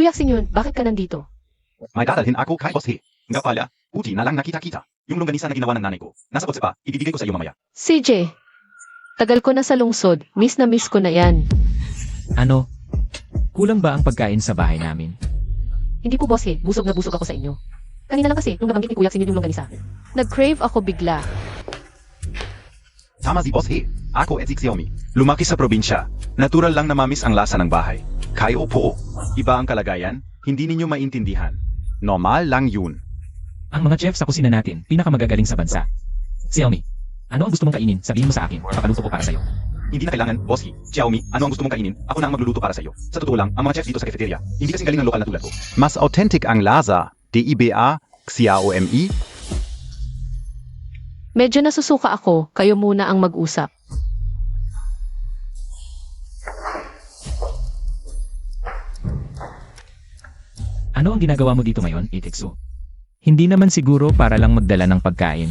Kuya Sinyon, bakit ka nandito? May dadalhin ako kay Boss He. Nga pala, buti na lang nakita-kita. Yung longganisa na ginawa ng nanay ko. Nasa kotse pa, ibibigay ko sa iyo mamaya. CJ, tagal ko na sa lungsod. Miss na miss ko na yan. Ano? Kulang ba ang pagkain sa bahay namin? Hindi po, boss eh. Busog na busog ako sa inyo. Kanina lang kasi, nung nabanggit ni Kuya Sinyon yung longganisa. Nag-crave ako bigla. Tama si Boss He. Ako at si Xiaomi. Lumaki sa probinsya. Natural lang na mamis ang lasa ng bahay. Kayo po. Iba ang kalagayan, hindi ninyo maintindihan. Normal lang yun. Ang mga chef sa kusina natin, pinakamagagaling sa bansa. Xiaomi, ano ang gusto mong kainin? Sabihin mo sa akin, papaluto ko para sa'yo. Hindi na kailangan, Boss He. Xiaomi, ano ang gusto mong kainin? Ako na ang magluluto para sa'yo. Sa totoo lang, ang mga chefs dito sa cafeteria, hindi kasing galing ng lokal na tulad ko. Mas authentic ang lasa. DIBA, Xiaomi. Medyo nasusuka ako, kayo muna ang mag-usap. Ano ang ginagawa mo dito ngayon, Itiksu? Hindi naman siguro para lang magdala ng pagkain.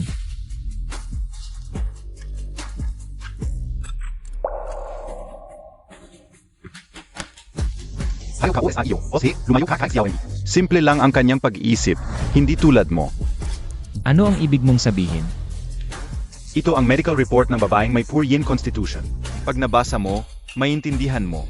Hayo ka, sa iyo. Boss He, lumayo ka kay Xiaomi. Simple lang ang kanyang pag-iisip, hindi tulad mo. Ano ang ibig mong sabihin? Ito ang medical report ng babaeng may poor yin constitution. Pag nabasa mo, maintindihan mo.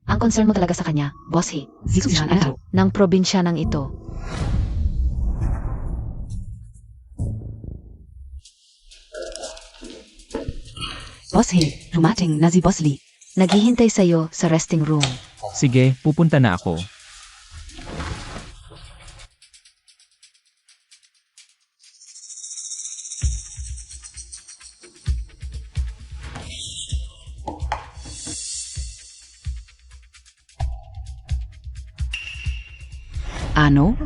Ang concern mo talaga sa kanya, Boss He. Susan Ito. Ng probinsya ng ito. Boss He, dumating na si Boss Lee. Naghihintay sa'yo sa resting room. Sige, pupunta na ako. Ano?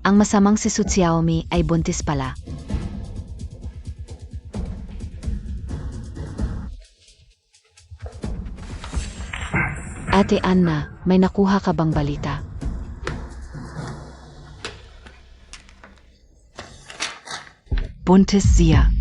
Ang masamang si Su Xiaomi ay buntis pala. Ate Anna, may nakuha ka bang balita? Buntis siya.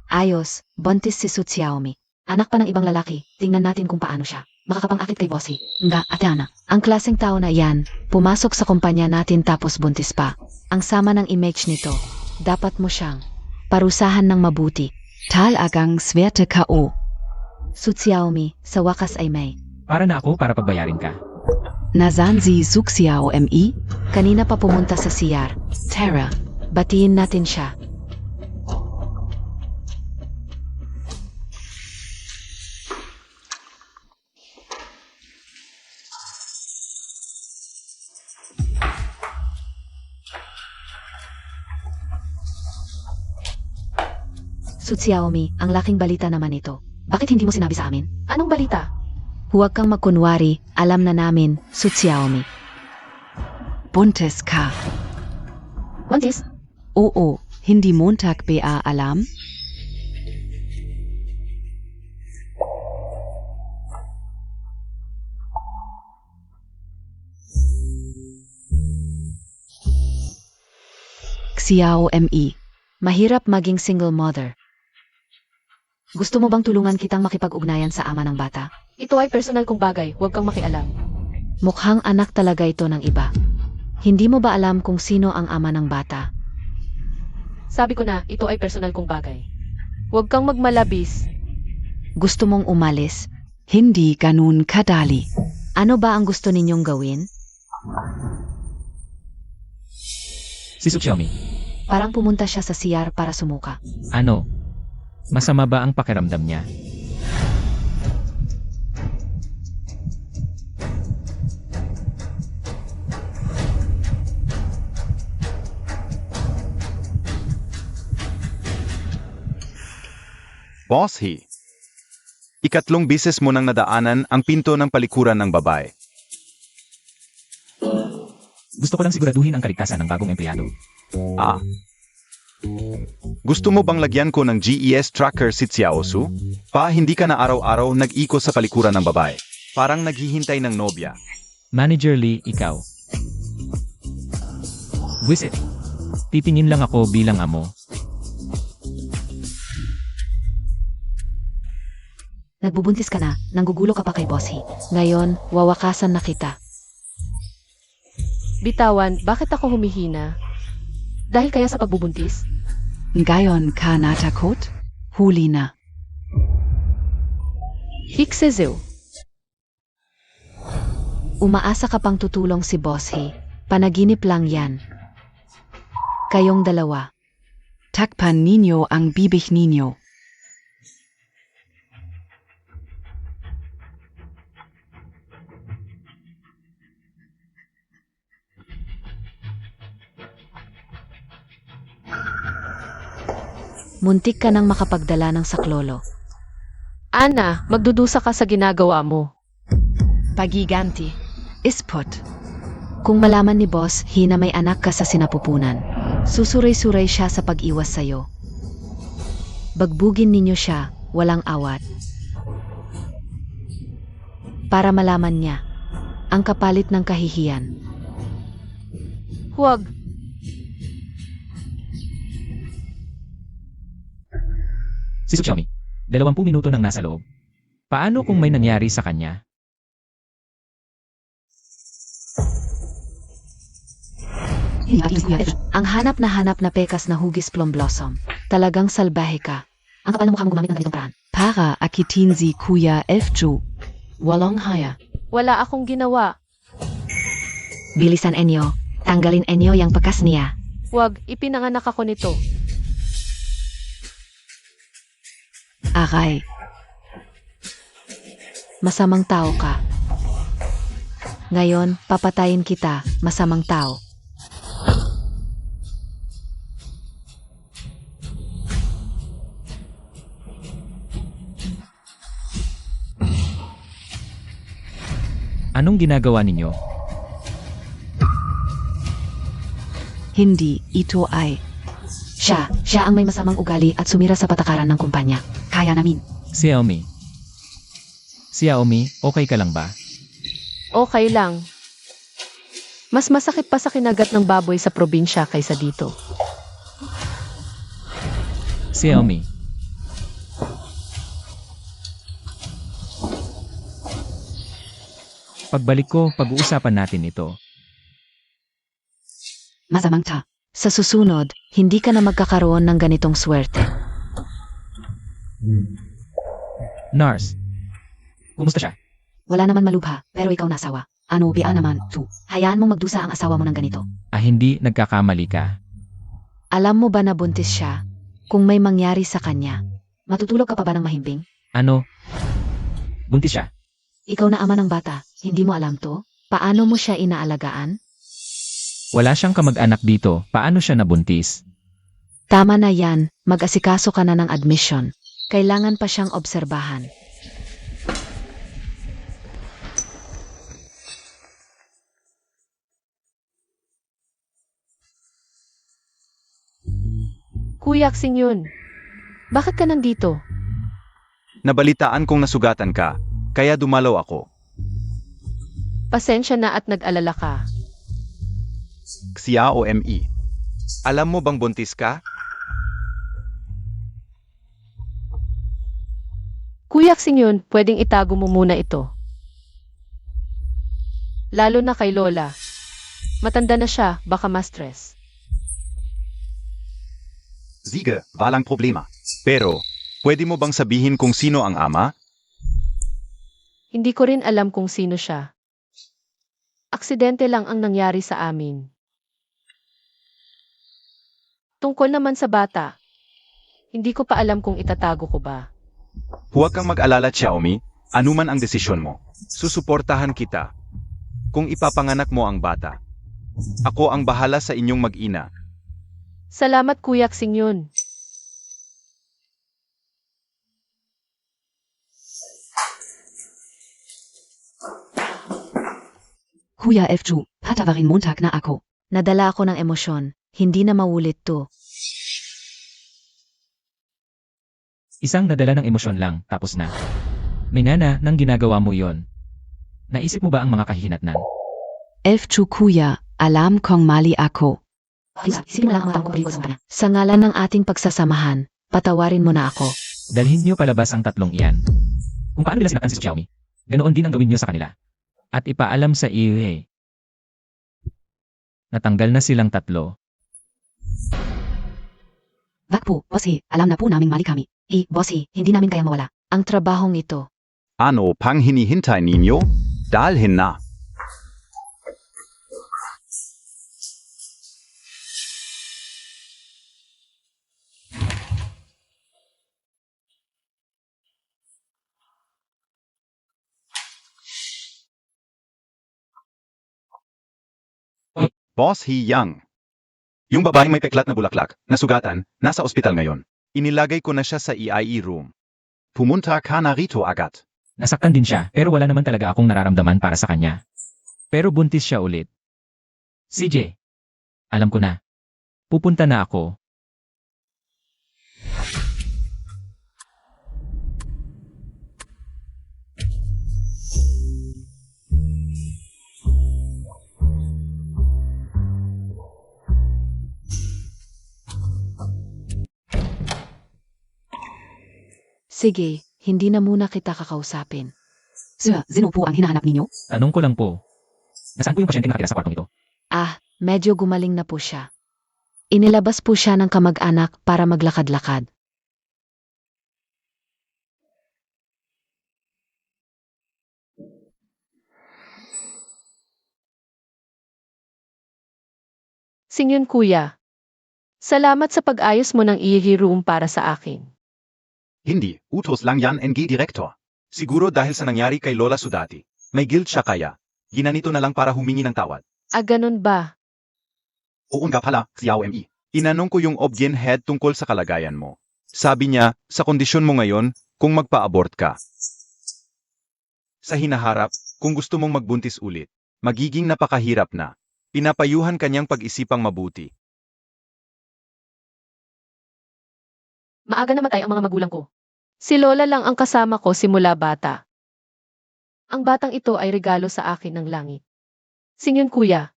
Ayos, buntis si Su Xiaomi. Anak pa ng ibang lalaki, tingnan natin kung paano siya. Makakapang-akit kay Bossy. Nga, Ate Ana. Ang klaseng tao na yan, pumasok sa kumpanya natin tapos buntis pa. Ang sama ng image nito, dapat mo siyang parusahan ng mabuti. Talagang swerte K.O. Su Xiaomi, sa wakas ay may. Para na ako para pagbayarin ka. Nasan si Suxiao M.I.? Kanina pa pumunta sa CR. Tara. Batiin natin siya. Su Xiaomi, ang laking balita naman ito. Bakit hindi mo sinabi sa amin? Anong balita? Huwag kang magkunwari, alam na namin, Su Xiaomi. Buntis ka. Buntis? Oo, hindi Montag ba alam? Xiao M.I. Mahirap maging single mother. Gusto mo bang tulungan kitang makipag-ugnayan sa ama ng bata? Ito ay personal kong bagay, huwag kang makialam. Mukhang anak talaga ito ng iba. Hindi mo ba alam kung sino ang ama ng bata? Sabi ko na, ito ay personal kong bagay. Huwag kang magmalabis. Gusto mong umalis? Hindi ganun kadali. Ano ba ang gusto ninyong gawin? Si Su Xiaomi, Parang pumunta siya sa CR para sumuka. ano? Masama ba ang pakiramdam niya? Boss He. Ikatlong bises mo nang nadaanan ang pinto ng palikuran ng babae. Gusto ko lang siguraduhin ang kaligtasan ng bagong empleyado. Ah. Gusto mo bang lagyan ko ng GES tracker si Xiaosu? Hindi ka na araw-araw nag-iko sa palikuran ng babae. Parang naghihintay ng nobya. Manager Lee, ikaw. Buisit. Titingin lang ako bilang amo. Nagbubuntis ka na, nanggugulo ka pa kay Boss He. Ngayon, wawakasan na kita. Bitawan, bakit ako humihina? Dahil kaya sa pagbubuntis? Ngayon ka natakot? Huli na. Hiksezeu. Umaasa ka pang tutulong si Boss He. Panaginip lang yan. Kayong dalawa. Takpan ninyo ang bibig ninyo. Muntik ka nang makapagdala ng saklolo. Ana, magdudusa ka sa ginagawa mo. Pagiganti. Ispot. Kung malaman ni Boss He na may anak ka sa sinapupunan, susuray-suray siya sa pag-iwas sa'yo. Bagbugin ninyo siya, walang awat. Para malaman niya, ang kapalit ng kahihiyan. Huwag. Si Suchomi, 20 minuto nang nasa loob. Paano kung may nangyari sa kanya? Ang hanap na pekas na hugis plum blossom. Talagang salbahe ka. Ang kapal na mukha mo gumamit ng ganitong paraan. Para akitin si Kuya Elfju. Walang haya. Wala akong ginawa. Bilisan Enyo. Tanggalin Enyo yung pekas niya. Huwag, ipinanganak ako nito. Aray. Masamang tao ka. Ngayon, papatayin kita, masamang tao. Anong ginagawa ninyo? Hindi ito ay Siya ang may masamang ugali at sumira sa patakaran ng kumpanya. kaya namin. Xiaomi. Xiaomi, okay ka lang ba? Okay lang. Mas masakit pa sa kinagat ng baboy sa probinsya kaysa dito. Xiaomi. Pagbalik ko, pag-uusapan natin ito. Masamang ta. Sa susunod, hindi ka na magkakaroon ng ganitong swerte. Nars. Kumusta siya? Wala naman malubha, pero ikaw nasawa. Ano biya naman, tu. Hayaan mong magdusa ang asawa mo ng ganito. Hindi nagkakamali ka. Alam mo ba na buntis siya? Kung may mangyari sa kanya, matutulog ka pa ba ng mahimbing? Ano? Buntis siya? Ikaw na ama ng bata, hindi mo alam to? Paano mo siya inaalagaan? Wala siyang kamag-anak dito, paano siya nabuntis? Tama na yan, mag-asikaso ka na ng admission. Kailangan pa siyang obserbahan. Kuya Xingyun, bakit ka nandito? Nabalitaan kong nasugatan ka, kaya dumalaw ako. Pasensya na at nag-alala ka. Xiaomi. Alam mo bang buntis ka? Kuya Xingyun, pwedeng itago mo muna ito. Lalo na kay Lola. Matanda na siya, baka ma-stress. Sige, walang problema. Pero, pwede mo bang sabihin kung sino ang ama? Hindi ko rin alam kung sino siya. Aksidente lang ang nangyari sa amin. Tungkol naman sa bata, hindi ko pa alam kung itatago ko ba. Huwag kang mag-alala, Xiaomi. Anuman ang desisyon mo. Susuportahan kita. Kung ipapanganak mo ang bata. Ako ang bahala sa inyong mag-ina. Salamat Kuya Xingyun. Kuya Elfju, patawarin Montag na ako. Nadala ako ng emosyon, hindi na maulit to. Isang nadala ng emosyon lang, tapos na. May nana nang ginagawa mo yon. Naisip mo ba ang mga kahihinatnan? F2 Kuya, alam kong mali ako. Isipin mo lang ang matang ko sa kanya. Sa ngalan ng ating pagsasamahan, patawarin mo na ako. Dalhin niyo palabas ang tatlong iyan. Kung paano nila sinaktan si Xiaomi, ganoon din ang gawin niyo sa kanila. At ipaalam sa iyo natanggal na silang tatlo. Wag po, bossy, alam na po naming mali kami. Bossy, hindi namin kayang mawala. Ang trabahong ito. Ano pang hinihintay ninyo? Dalhin na. Boss He Yang. Yung babaeng may peklat na bulaklak, nasugatan, nasa ospital ngayon. Inilagay ko na siya sa EIE room. Pumunta ka na rito agad. Nasaktan din siya, pero wala naman talaga akong nararamdaman para sa kanya. Pero buntis siya ulit. CJ, alam ko na. Pupunta na ako. Sige, hindi na muna kita kakausapin. Sir, sino po ang hinahanap ninyo? Tanong ko lang po. Nasaan po yung pasyente nakatira sa kwartong ito? Medyo gumaling na po siya. Inilabas po siya ng kamag-anak para maglakad-lakad. Sinyon kuya. Salamat sa pag-ayos mo ng EE room para sa akin. Hindi, utos lang yan NG Director. Siguro dahil sa nangyari kay Lola Sudati. May guilt siya kaya. Ginanito na lang para humingi ng tawad. Ganun ba? Oo nga pala, Xiaomi. Inanong ko yung Obgen head tungkol sa kalagayan mo. Sabi niya, sa kondisyon mo ngayon, kung magpa-abort ka. Sa hinaharap, kung gusto mong magbuntis ulit, magiging napakahirap na. Pinapayuhan kanyang pag-isipang mabuti. Maaga namatay ang mga magulang ko. Si Lola lang ang kasama ko simula bata. Ang batang ito ay regalo sa akin ng langit. Sinyon kuya,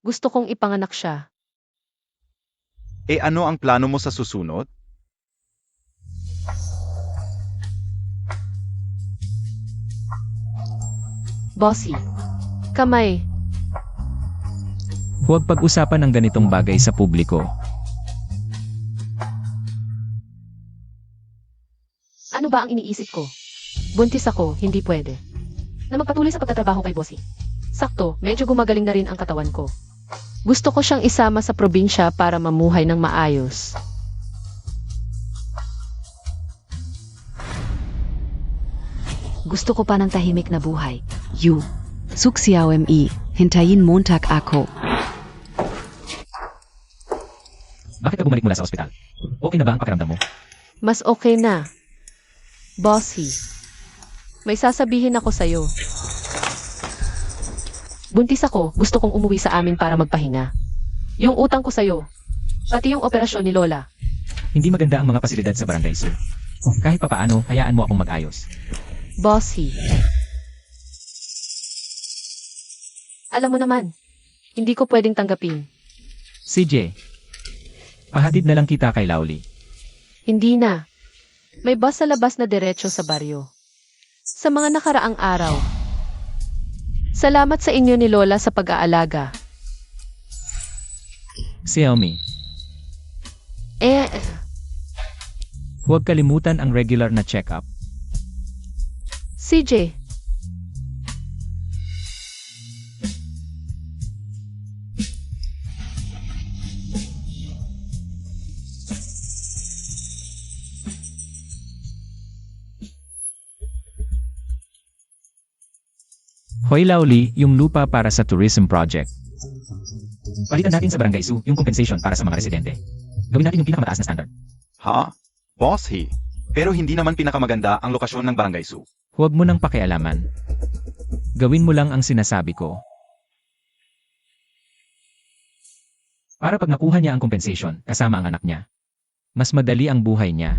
gusto kong ipanganak siya. Ano ang plano mo sa susunod? Bossy. Kamay. Huwag pag-usapan ng ganitong bagay sa publiko. Ano ba ang iniisip ko? Buntis ako, hindi pwede. Na magpatuloy sa pagtatrabaho kay Bossy. Sakto, medyo gumagaling na rin ang katawan ko. Gusto ko siyang isama sa probinsya para mamuhay ng maayos. Gusto ko pa ng tahimik na buhay. You. Suk Xiaomi, hintayin Montag ako. Bakit ka bumalik mula sa ospital? Okay na ba ang pakiramdam mo? Mas okay na. Bossy. May sasabihin ako sa'yo. Buntis ako, gusto kong umuwi sa amin para magpahinga. Yung utang ko sa'yo, pati yung operasyon ni Lola. Hindi maganda ang mga pasilidad sa barangay, sir. Kahit papaano, hayaan mo akong mag-ayos. Bossy. Alam mo naman, hindi ko pwedeng tanggapin. CJ, pahatid na lang kita kay Lauli. Hindi na. May bus sa labas na diretso sa baryo. Sa mga nakaraang araw. Salamat sa inyo ni Lola sa pag-aalaga. Xiaomi, huwag kalimutan ang regular na check-up. CJ. Hoy Lauli, yung lupa para sa tourism project. Palitan natin sa Barangay Zoo yung compensation para sa mga residente. Gawin natin yung pinakamataas na standard. Ha? Boss He. Pero hindi naman pinakamaganda ang lokasyon ng Barangay Zoo. Huwag mo nang pakialaman. Gawin mo lang ang sinasabi ko. Para pag nakuha niya ang compensation kasama ang anak niya, mas madali ang buhay niya.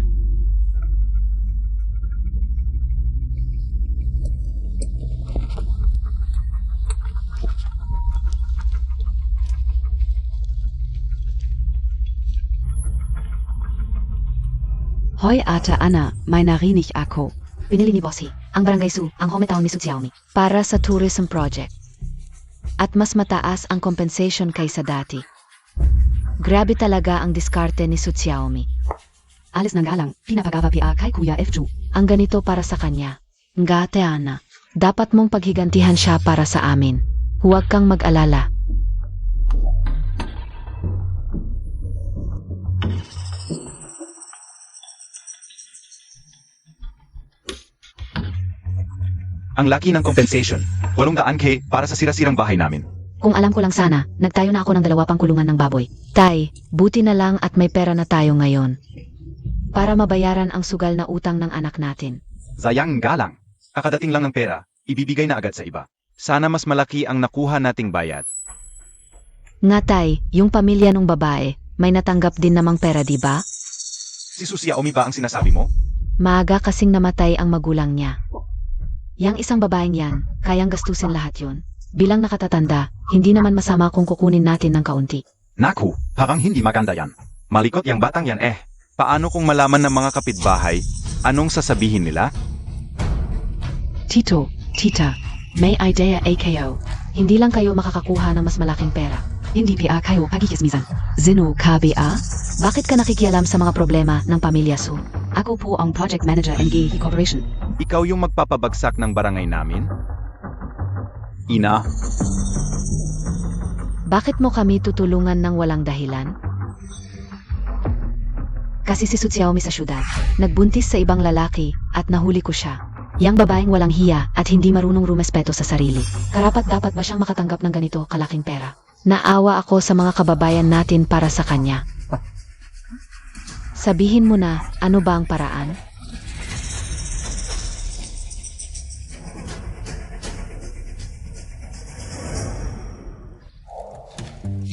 Hoy ata ana, may narinig ako. Pinili ni Bossy ang Barangay Su, ang hometown ni Su Xiaomi, para sa tourism project. At mas mataas ang compensation kaysa dati. Grabe talaga ang diskarte ni Su Xiaomi. Alis ng galang, pinapagawa pia kay Kuya F2. Ang ganito para sa kanya. Nga Teana, dapat mong paghigantihan siya para sa amin. Huwag kang mag-alala. Ang laki ng compensation. 800K para sa sira-sirang bahay namin. Kung alam ko lang sana, nagtayo na ako ng 2 pang kulungan ng baboy. Tay, buti na lang at may pera na tayo ngayon. Para mabayaran ang sugal na utang ng anak natin. Sayang galang. Kakadating lang ng pera, ibibigay na agad sa iba. Sana mas malaki ang nakuha nating bayad. Nga tay, yung pamilya ng babae, may natanggap din namang pera di ba? Si Su Xiaomi ba ang sinasabi mo? Maaga kasing namatay ang magulang niya. Yang isang babaeng yan, kayang gastusin lahat yun. Bilang nakatatanda, hindi naman masama kung kukunin natin ng kaunti. Naku, parang hindi maganda yan. Malikot yang batang yan eh. Paano kung malaman ng mga kapitbahay, anong sasabihin nila? Tito, tita, may idea AKO. Hindi lang kayo makakakuha ng mas malaking pera. Hindi pia kayo pagkikismisan. Zino KBA? Bakit ka nakikialam sa mga problema ng pamilya Su? Ako po ang project manager ng GE Corporation. Ikaw yung magpapabagsak ng barangay namin? Ina, Bakit mo kami tutulungan ng walang dahilan? Kasi si Su Xiaomi sa syudad, nagbuntis sa ibang lalaki at nahuli ko siya. Yang babaeng walang hiya at hindi marunong rumespeto sa sarili. Karapat-dapat ba siyang makatanggap ng ganito kalaking pera? Naawa ako sa mga kababayan natin para sa kanya. Sabihin mo na, ano ba ang paraan?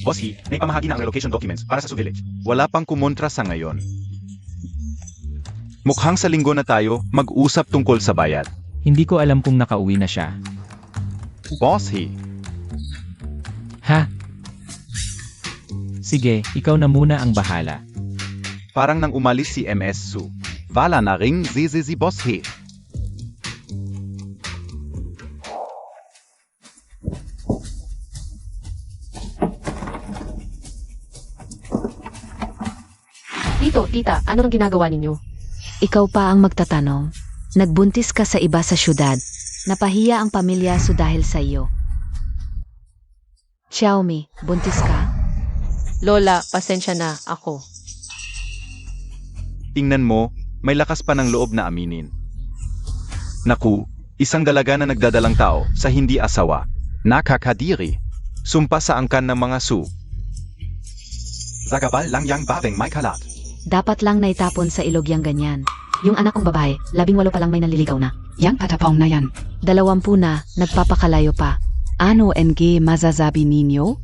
Bossy, may pamahagi na ang relocation documents para sa Su Village. Wala pang kumontra sa ngayon. Mukhang sa linggo na tayo mag-usap tungkol sa bayad. Hindi ko alam kung nakauwi na siya. Bossy, Ha? Sige, ikaw na muna ang bahala. parang nang umalis si MS Su. Wala na ring si Bossy. Tito, tita, ano nang ginagawa ninyo? Ikaw pa ang magtatanong. Nagbuntis ka sa iba sa syudad. Napahiya ang pamilya Su dahil sa iyo. Xiaomi, buntis ka? Lola, pasensya na, ako. Tingnan mo, may lakas pa ng loob na aminin. Naku, isang dalaga na nagdadalang tao sa hindi asawa. Nakakadiri. Sumpa sa angkan ng mga Su. Zagabal lang yang babeng may kalat. Dapat lang naitapon sa ilog yang ganyan. Yung anak kong babae, 18 pa lang may nanliligaw na. Yang patapong na yan. 20 na, nagpapakalayo pa. Ano NG mazazabi ninyo?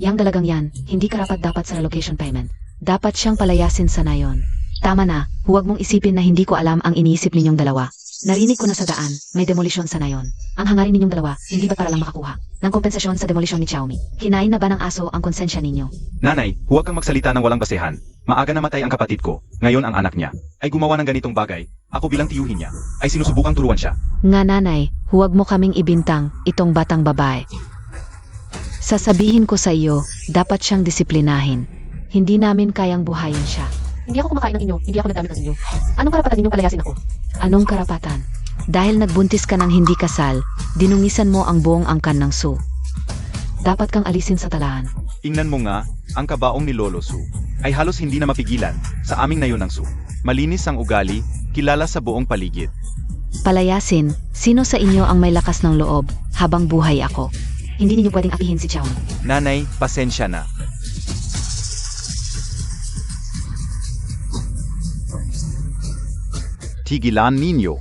Yang dalagang yan, hindi karapat-dapat sa relocation payment. Dapat siyang palayasin sa nayon. Tama na, huwag mong isipin na hindi ko alam ang iniisip ninyong dalawa. Narinig ko na sa daan, may demolisyon sa nayon. Ang hangarin ninyong dalawa, hindi ba para lang makakuha ng kompensasyon sa demolisyon ni Xiaomi? Kinain na ba ng aso ang konsensya ninyo? Nanay, huwag kang magsalita ng walang basehan. Maaga namatay ang kapatid ko, ngayon ang anak niya, ay gumawa ng ganitong bagay. Ako bilang tiyuhin niya, ay sinusubukang turuan siya. Nga nanay, huwag mo kaming ibintang itong batang babae. Sasabihin ko sa iyo, dapat siyang disiplinahin. Hindi namin kayang buhayin siya. Hindi ako kumakain ng inyo, hindi ako nagamit ng inyo. Anong karapatan ninyong palayasin ako? Anong karapatan? Dahil nagbuntis ka ng hindi kasal, dinungisan mo ang buong angkan ng Su. Dapat kang alisin sa talaan. Tingnan mo nga, ang kabaong ni Lolo Su, ay halos hindi na mapigilan sa aming nayon ng Su. Malinis ang ugali, kilala sa buong paligid. Palayasin, sino sa inyo ang may lakas ng loob habang buhay ako? Hindi ninyo pwedeng apihin si Xiaomi. Nanay, pasensya na. Tigilan ninyo.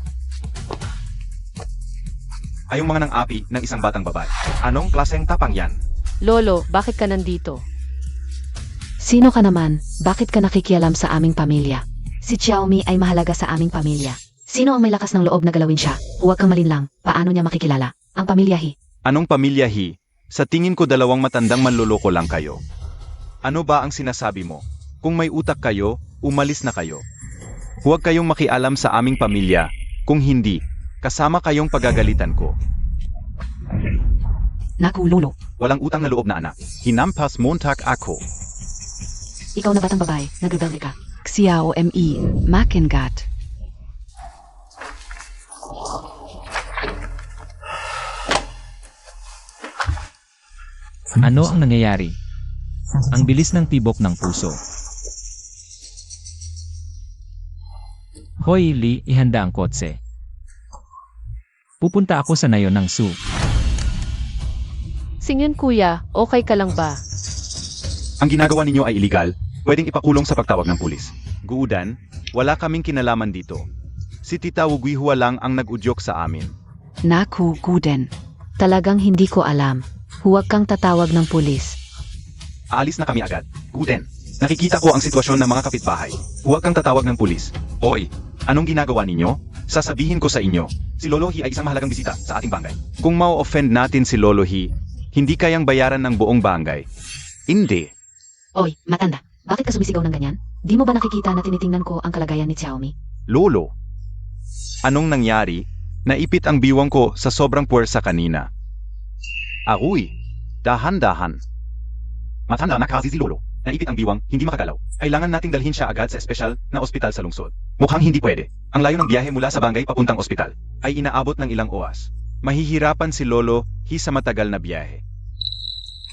Ay yung mga nang-api ng isang batang babae. Anong klaseng tapang yan? Lolo, bakit ka nandito? Sino ka naman? Bakit ka nakikialam sa aming pamilya? Si Xiaomi ay mahalaga sa aming pamilya. Sino ang may lakas ng loob na galawin siya? Huwag kang malinlang. Paano niya makikilala? Ang pamilya He. Anong pamilya Hi? Sa tingin ko 2 matandang manloloko lang kayo. Ano ba ang sinasabi mo? Kung may utak kayo, umalis na kayo. Huwag kayong makialam sa aming pamilya. Kung hindi, kasama kayong pagagalitan ko. Naku lolo. Walang utang na loob na anak. Hinampas Montag ako. Ikaw na batang babae, nagrebelde ka. Xiao me. Makengat. Ano ang nangyayari? Ang bilis ng tibok ng puso. Hoy Lee, ihanda ang kotse. Pupunta ako sa nayon ng zoo. Singyon kuya, okay ka lang ba? Ang ginagawa ninyo ay illegal. Pwedeng ipakulong sa pagtawag ng pulis. Guudan, wala kaming kinalaman dito. Si Tita Wugwihua lang ang nag-udyok sa amin. Naku guden. Talagang hindi ko alam. Huwag kang tatawag ng pulis. Aalis na kami agad. Guden, nakikita ko ang sitwasyon ng mga kapitbahay. Huwag kang tatawag ng pulis. Oy, anong ginagawa ninyo? Sasabihin ko sa inyo, si Lolohi ay isang mahalagang bisita sa ating bangay. Kung mau-offend natin si Lolohi, hindi kayang bayaran ng buong bangay. Hindi. Oy, matanda. Bakit ka sumisigaw ng ganyan? Di mo ba nakikita na tinitingnan ko ang kalagayan ni Xiaomi? Lolo. Anong nangyari? Naipit ang biwang ko sa sobrang puwersa kanina. Aruy, dahan-dahan. Matanda na kasi si Lolo. Naipit ang biwang, hindi makagalaw. Kailangan nating dalhin siya agad sa espesyal na ospital sa lungsod. Mukhang hindi pwede. Ang layo ng biyahe mula sa bangay papuntang ospital ay inaabot ng ilang oras. Mahihirapan si Lolo sa matagal na biyahe.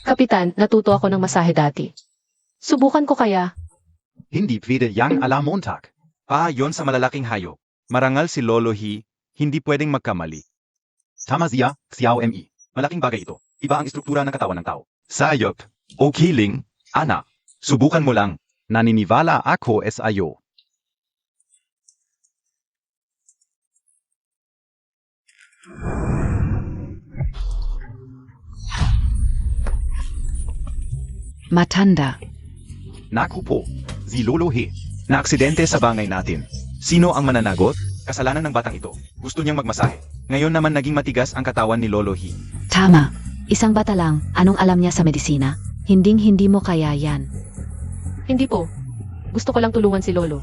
Kapitan, natuto ako ng masahe dati. Subukan ko kaya? Hindi pwede yang ala Montag. Yon sa malalaking hayop. Marangal si Lolohi, hindi pwedeng magkamali. Tama siya, Xiao Me. Malaking bagay ito. Iba ang istruktura ng katawan ng tao. Sayop. Okay ling, anak. Subukan mo lang. Naniniwala ako sa'yo. Matanda. Naku po, si Lolohi. Na-aksidente sa bangay natin. Sino ang mananagot? Kasalanan ng batang ito. Gusto niyang magmasahe. Ngayon naman naging matigas ang katawan ni Lolohi. Tama. Isang bata lang, anong alam niya sa medisina? Hinding-hindi mo kaya yan. Hindi po. Gusto ko lang tulungan si Lolo.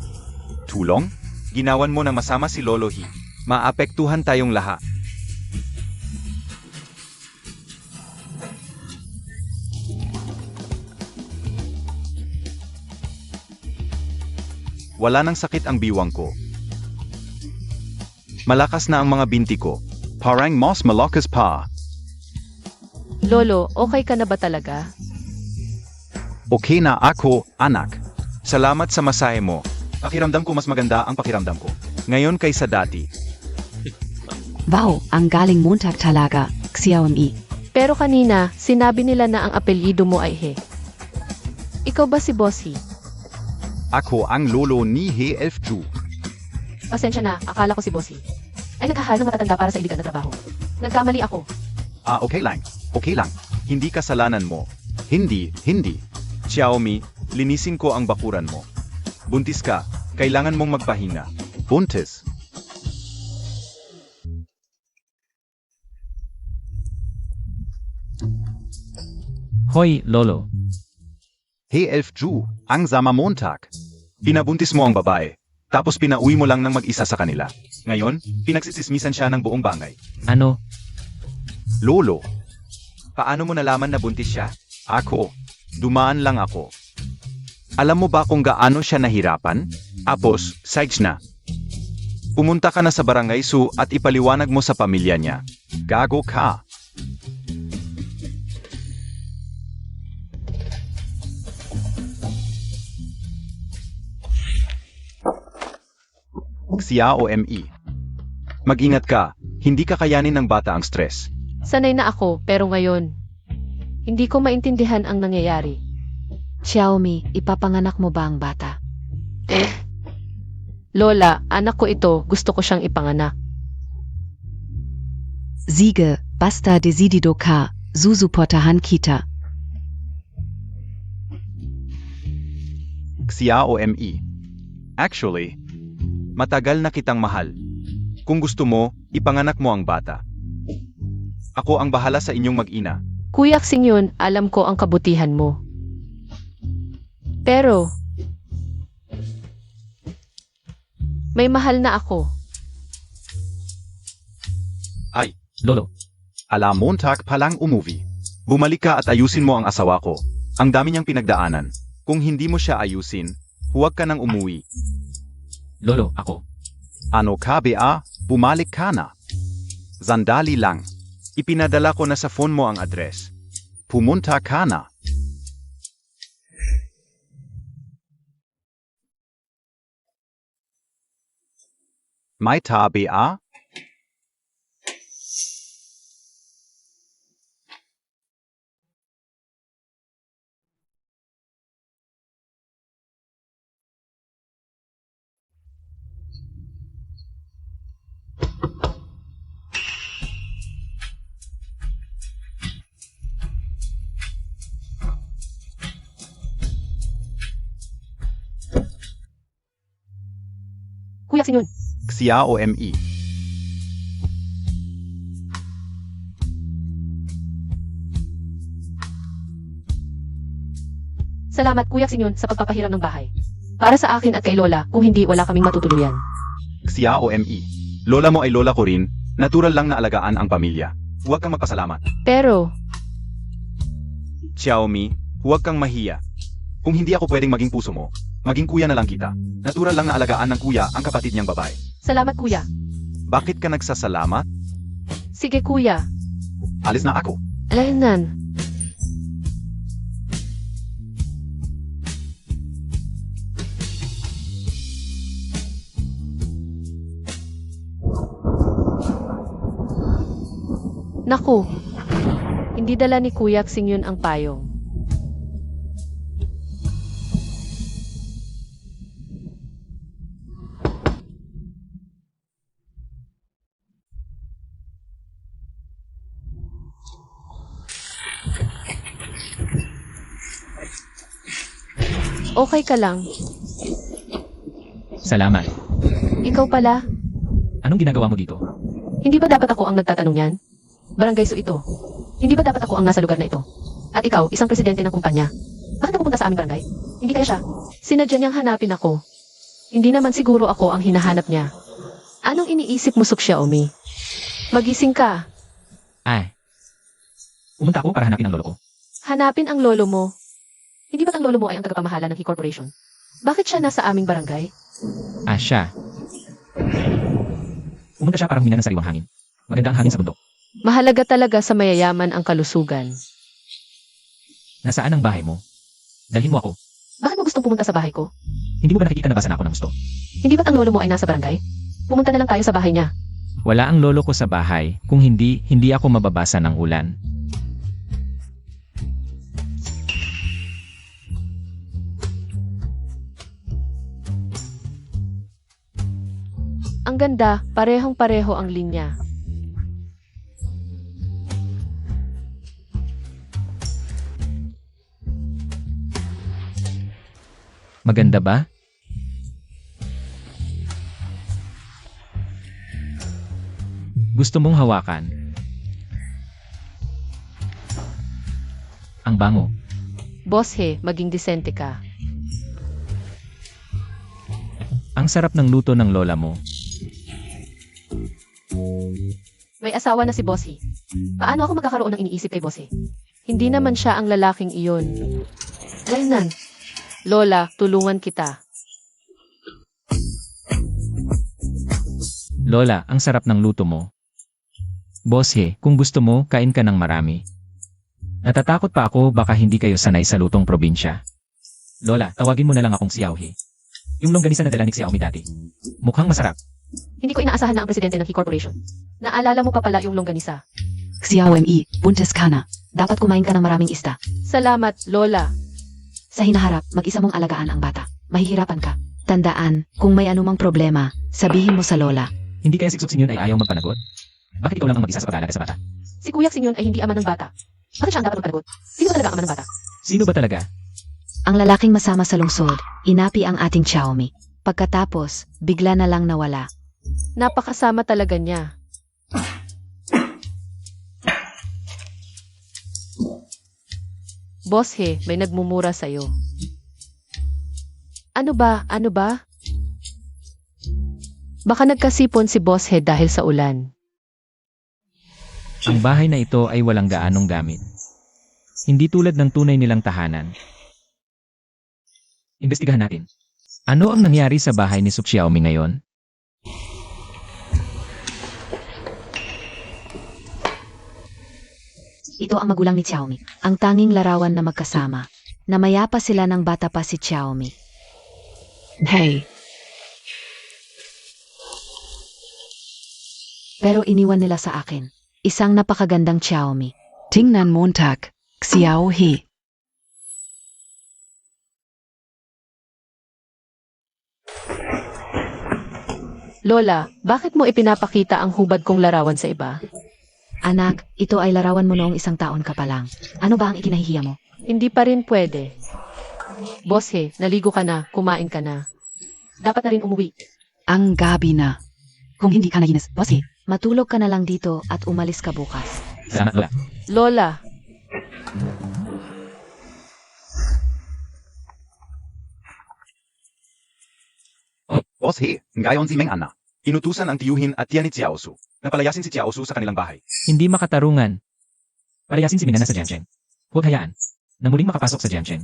Tulong? Ginawan mo ng masama si Lolohi. Maapektuhan tayong lahat. Wala nang sakit ang biwang ko. Malakas na ang mga binti ko. Parang mas malakas pa. Lolo, okay ka na ba talaga? Okay na ako, anak. Salamat sa masahe mo. Pakiramdam ko mas maganda ang pakiramdam ko. Ngayon kaysa dati. Wow, ang galing Montag talaga. Xiaomi. Pero kanina, sinabi nila na ang apelyido mo ay He. Ikaw ba si Bossy? Ako ang lolo ni He Elfju. Pasensya na, akala ko si Bossy. Ay naghahal ng matatanda para sa iligal na trabaho. Nagkamali ako. Okay lang. Okay lang. Hindi kasalanan mo. Hindi. Xiaomi, linisin ko ang bakuran mo. Buntis ka. Kailangan mong magpahinga. Buntis. Hoy, Lolo. Hey Elfju, ang sama Montag. Pinabuntis mo ang babae. Tapos pinauwi mo lang ng mag-isa sa kanila. Ngayon, pinagsisismisan siya ng buong bangay. Ano? Lolo, paano mo nalaman na buntis siya? Ako. Dumaan lang ako. Alam mo ba kung gaano siya nahirapan? Tapos, sides na. Pumunta ka na sa barangay Su at ipaliwanag mo sa pamilya niya. Gago ka. Xiao Me. Mag-ingat ka, hindi kakayanin ng bata ang stress. Sanay na ako, pero ngayon, hindi ko maintindihan ang nangyayari. Xiaomi, ipapanganak mo ba ang bata? Lola, anak ko ito, gusto ko siyang ipanganak. Siege, basta desidido ka, susuportahan kita. Xiao Me. Actually, matagal na kitang mahal. Kung gusto mo, ipanganak mo ang bata. Ako ang bahala sa inyong mag-ina. Kuya Xingyon, alam ko ang kabutihan mo. Pero, May mahal na ako. Lolo, Ala Montag pa lang umuwi. Bumalik ka at ayusin mo ang asawa ko. Ang dami niyang pinagdaanan. Kung hindi mo siya ayusin, huwag ka nang umuwi. Lolo, ako. Ano ka ba? Bumalik ka na. Sandali lang. Ipinadala ko na sa phone mo ang address. Pumunta ka na. May tabi a? Kuya Sinyon, Xia o ME. salamat Kuya Sinyon sa pagpapahiram ng bahay. Para sa akin at kay Lola, kung hindi wala kaming matutuluyan. Xia o ME. Lola mo ay lola ko rin. Natural lang na alagaan ang pamilya. Huwag kang magpasalamat. Pero, Xiaomi, huwag kang mahiya. Kung hindi ako pwedeng maging puso mo, maging kuya na lang kita. Natural lang na alagaan ng kuya ang kapatid niyang babae. salamat Kuya. Bakit ka nagsasalamat? Sige Kuya. Alis na ako. Alaynan. Naku, hindi dala ni Kuya Xingyon ang payong. Okay ka lang. salamat. Ikaw pala, Anong ginagawa mo dito? hindi ba dapat ako ang nagtatanong yan? Barangay Su ito. Hindi ba dapat ako ang nasa lugar na ito? At ikaw, isang presidente ng kumpanya. Bakit napupunta sa aming barangay? Hindi kaya siya? Sinadya niyang hanapin ako. Hindi naman siguro ako ang hinahanap niya. Anong iniisip mo, Suk Xiaomi? Magising ka. Ay. Pumunta ako para hanapin ang lolo ko. Hanapin ang lolo mo. Hindi ba't ang lolo mo ay ang tagapamahala ng He Corporation? Bakit siya nasa aming barangay? Siya. Pumunta siya para huminga ng sariwang hangin. Maganda ang hangin sa bundok. Mahalaga talaga sa mayayaman ang kalusugan. Nasaan ang bahay mo? Dalhin mo ako. Bakit mo gustong pumunta sa bahay ko? Hindi mo ba nakikita na basa na ako ng gusto? Hindi ba't ang lolo mo ay nasa barangay? Pumunta na lang tayo sa bahay niya. Wala ang lolo ko sa bahay. Kung hindi ako mababasa ng ulan. Ang ganda, parehong-pareho ang linya. Maganda ba? Gusto mong hawakan? Ang bango. Boss He, maging disente ka. Ang sarap ng luto ng lola mo. May asawa na si Boss He. Paano ako magkakaroon ng iniisip kay Boss He? Hindi naman siya ang lalaking iyon. Ayun. Lola, tulungan kita. Lola, ang sarap ng luto mo. Boss He, kung gusto mo, kain ka ng marami. Natatakot pa ako baka hindi kayo sanay sa lutong probinsya. Lola, tawagin mo na lang akong Xiao He. Yung longganisa na dala ni Xiaomi dati. Mukhang masarap. Hindi ko inaasahan na ang presidente ng He Corporation. Naalala mo pa pala yung longganisa. Xiaomi, buntes ka na. Dapat kumain ka ng maraming isda. Salamat, Lola. Sa hinaharap, mag-isa mong alagaan ang bata. Mahihirapan ka. Tandaan, kung may anumang problema, sabihin mo sa lola. Hindi kaya si Suk Sinyon ay ayaw magpanagot? Bakit ikaw lang ang mag-isa sa pag-aalaga sa bata? Si Kuya Xingyon ay hindi ama ng bata. Bakit siya ang dapat magpanagot? Sino ba talaga ang ama ng bata? Sino ba talaga? Ang lalaking masama sa lungsod, inapi ang ating Xiaomi. Pagkatapos, bigla na lang nawala. Napakasama talaga niya. Boss He, may nagmumura sa'yo. Ano ba? Baka nagkasipon si Boss He dahil sa ulan. Ang bahay na ito ay walang gaanong gamit. Hindi tulad ng tunay nilang tahanan. Imbestigahan natin. Ano ang nangyari sa bahay ni Sup Xiaomi ngayon? Ito ang magulang ni Xiaomi. Ang tanging larawan na magkasama. Namayapa sila ng bata pa si Xiaomi. Hey, Pero iniwan nila sa akin. Isang napakagandang Xiaomi. Tingnan Montag, Xiao He. Lola, bakit mo ipinapakita ang hubad kong larawan sa iba? Anak, ito ay larawan mo noong 1 taon ka pa lang. Ano ba ang ikinahihiya mo? Hindi pa rin pwede. Boss He, naligo ka na, kumain ka na. Dapat na rin umuwi. Ang gabi na. Kung hindi ka naginis, Boss He. Matulog ka na lang dito at umalis ka bukas. Salamat, Lola. Lola, Boss He, ngayon si Meng Ana. Inutusan ang tiyuhin at tiyan ni Xiaosu. Napalayasin si Xiaosu sa kanilang bahay. Hindi makatarungan. Palayasin si Minana sa Jiangcheng. Huwag hayaan na muling makapasok sa Jiangcheng.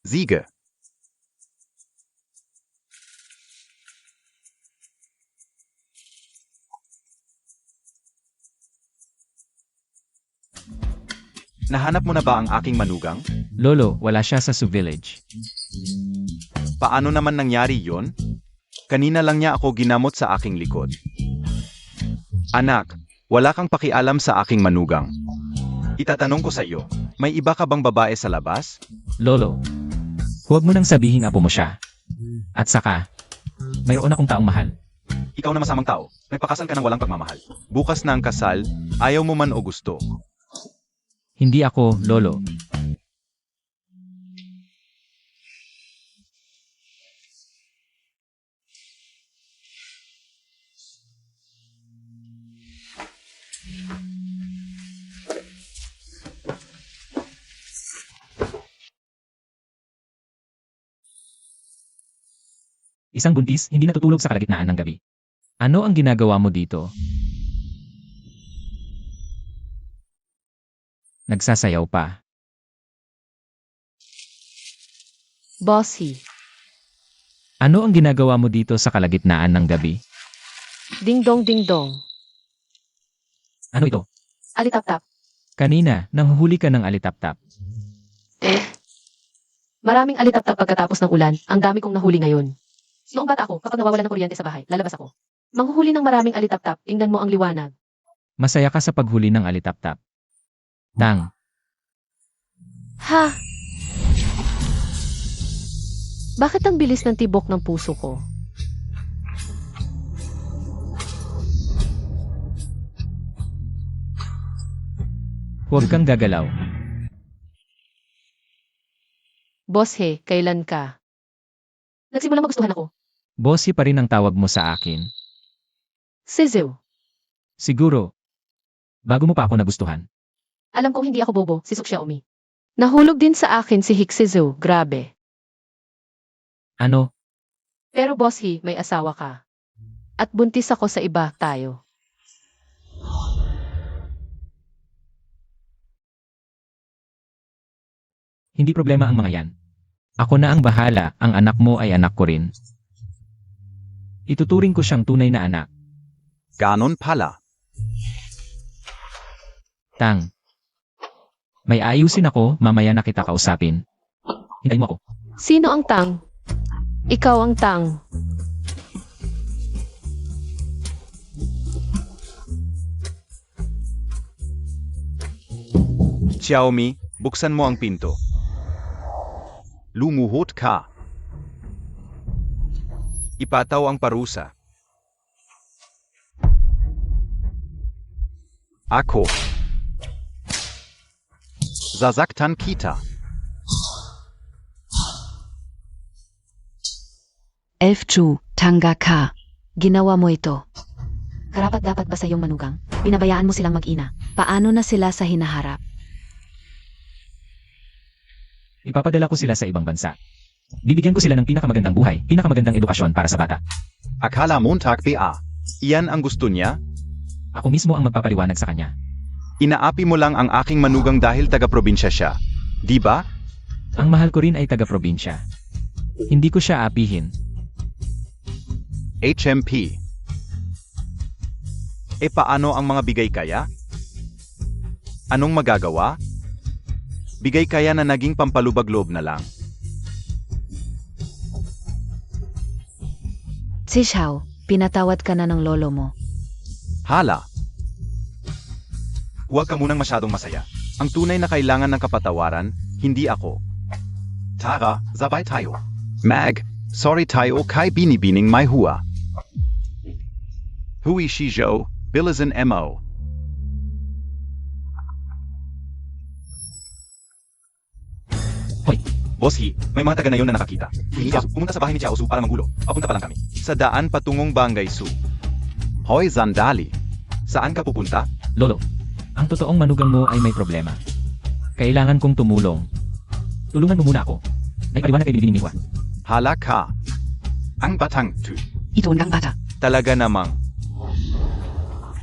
Siege. Nahanap mo na ba ang aking manugang? Lolo, wala siya sa Su Village. Paano naman nangyari yon? Kanina lang niya ako ginamot sa aking likod. Anak, wala kang pakialam sa aking manugang. Itatanong ko sa iyo, may iba ka bang babae sa labas? Lolo, huwag mo nang sabihin apo mo siya. At saka, mayroon akong taong mahal. Ikaw na masamang tao, nagpakasal ka ng walang pagmamahal. Bukas na ang kasal, ayaw mo man o gusto. Hindi ako, Lolo. Isang buntis, hindi natutulog sa kalagitnaan ng gabi. Ano ang ginagawa mo dito? Nagsasayaw pa. Boss He. Ano ang ginagawa mo dito sa kalagitnaan ng gabi? Ding dong ding dong. Ano ito? Alitap-tap. Kanina, nanghuhuli ka ng alitap-tap. Maraming alitap-tap pagkatapos ng ulan. Ang dami kong nahuli ngayon. Noong bata ako, kapag nawawalan ng kuryente sa bahay, lalabas ako. Manghuhuli ng maraming alitap-tap, tingnan mo ang liwanag. Masaya ka sa paghuli ng alitap-tap. Tang. Ha? Bakit ang bilis ng tibok ng puso ko? Huwag kang gagalaw. Boss He, kailan ka? Nagsimula magustuhan ako. Bossy pa rin ang tawag mo sa akin. Sizu. Siguro. Bago mo pa ako nagustuhan. Alam kong hindi ako bobo, si Sup Xiaomi. Nahulog din sa akin si Hixizu, grabe. Ano? Pero Boss He, may asawa ka. At buntis ako sa iba, tayo. Hindi problema ang mga yan. Ako na ang bahala, ang anak mo ay anak ko rin. Ituturing ko siyang tunay na anak. Ganon pala. Tang. May ayusin ako, mamaya na kita kausapin. Hintayin mo ako. Sino ang tang? Ikaw ang tang. Xiaomi, buksan mo ang pinto. Lumuhod ka. Ipataw ang parusa. Ako. Sasaktan kita. Elfju, Tanga Ka. Ginawa mo ito. Karapat dapat ba sa iyong manugang? Pinabayaan mo silang mag-ina. Paano na sila sa hinaharap? Ipapadala ko sila sa ibang bansa. Bibigyan ko sila ng pinakamagandang buhay, pinakamagandang edukasyon para sa bata. Akala mo ba? Iyan ang gusto niya? Ako mismo ang magpapaliwanag sa kanya. Inaapi mo lang ang aking manugang dahil taga-probinsya siya. Di ba? Ang mahal ko rin ay taga-probinsya. Hindi ko siya apihin. HMP. E paano ang mga bigay kaya? Anong magagawa? Bigay kaya na naging pampalubag-loob na lang. Si Xiao, pinatawad ka na ng lolo mo. Hala. Huwag ka munang masyadong masaya. Ang tunay na kailangan ng kapatawaran, hindi ako. Tara, sabay tayo. Mag, sorry tayo kay binibining may hua. Hui Shizhou, Bilizan Mo. Hoy, Boss He, may mga taga na yun na nakakita. Pumunta sa bahay ni Xiao Su para manggulo. Papunta pa lang kami. Sa daan patungong Bangay Su. Hoy, Zandali. Saan ka pupunta? Lolo, ang totoong manugang mo ay may problema. Kailangan kong tumulong. Tulungan mo muna ako. May paliwanag kay Bibining ni Juan. Hala ka. Ang batang tu. Ito ang bata. Talaga namang.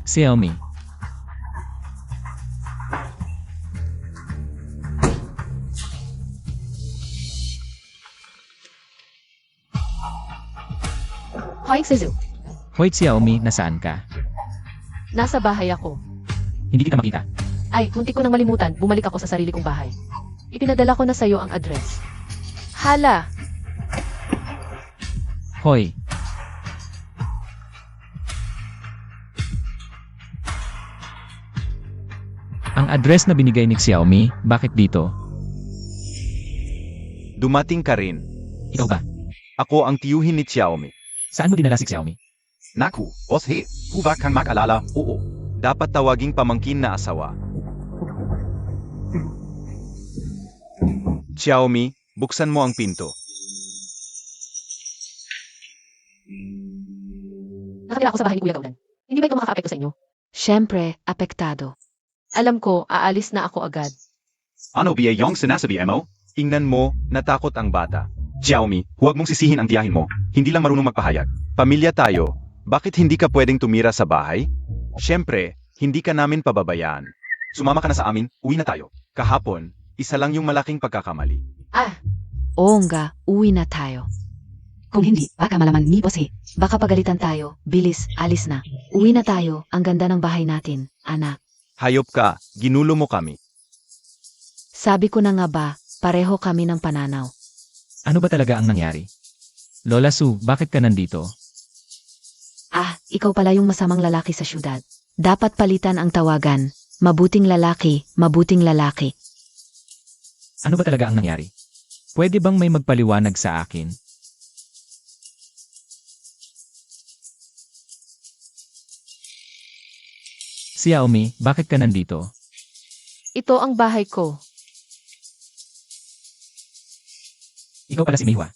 Xiaomi. Hoy, Sizu. Hoy Xiaomi, nasaan ka? Nasa bahay ako. Hindi kita makita. Ay, munti ko nang malimutan, bumalik ako sa sarili kong bahay. Ipinadala ko na sa'yo ang address. Hala! Hoy, ang address na binigay ni Xiaomi, bakit dito? Dumating ka rin. Ikaw ba? Ako ang tiyuhin ni Xiaomi. Saan mo dinala si Xiaomi? Naku, Boss He. Huwag kang mag-alala. Oo. Dapat tawaging pamangkin na asawa. Xiaomi, buksan mo ang pinto. Nakatira ako sa bahay ni Kuya Gaudan. Hindi ba ito makaka-apekto sa inyo? Siyempre, apektado. Alam ko, aalis na ako agad. Ano ba yung sinasabi mo? Ingnan mo, natakot ang bata. Xiaomi, huwag mong sisihin ang tiyahin mo. Hindi lang marunong magpahayag. Pamilya tayo. Bakit hindi ka pwedeng tumira sa bahay? Siyempre, hindi ka namin pababayaan. Sumama ka na sa amin, uwi na tayo. Kahapon, isa lang yung malaking pagkakamali. Oo nga, uwi na tayo. Kung hindi, baka malaman ni Boss He. Baka pagalitan tayo. Bilis, alis na. Uwi na tayo. Ang ganda ng bahay natin, anak. Hayop ka, ginulo mo kami. Sabi ko na nga ba, pareho kami ng pananaw. Ano ba talaga ang nangyari? Lola Su, bakit ka nandito? Ah, ikaw pala yung masamang lalaki sa syudad. Dapat palitan ang tawagan. Mabuting lalaki, mabuting lalaki. Ano ba talaga ang nangyari? Pwede bang may magpaliwanag sa akin? Xiaomi, bakit ka nandito? Ito ang bahay ko. Ikaw pala si Mihua.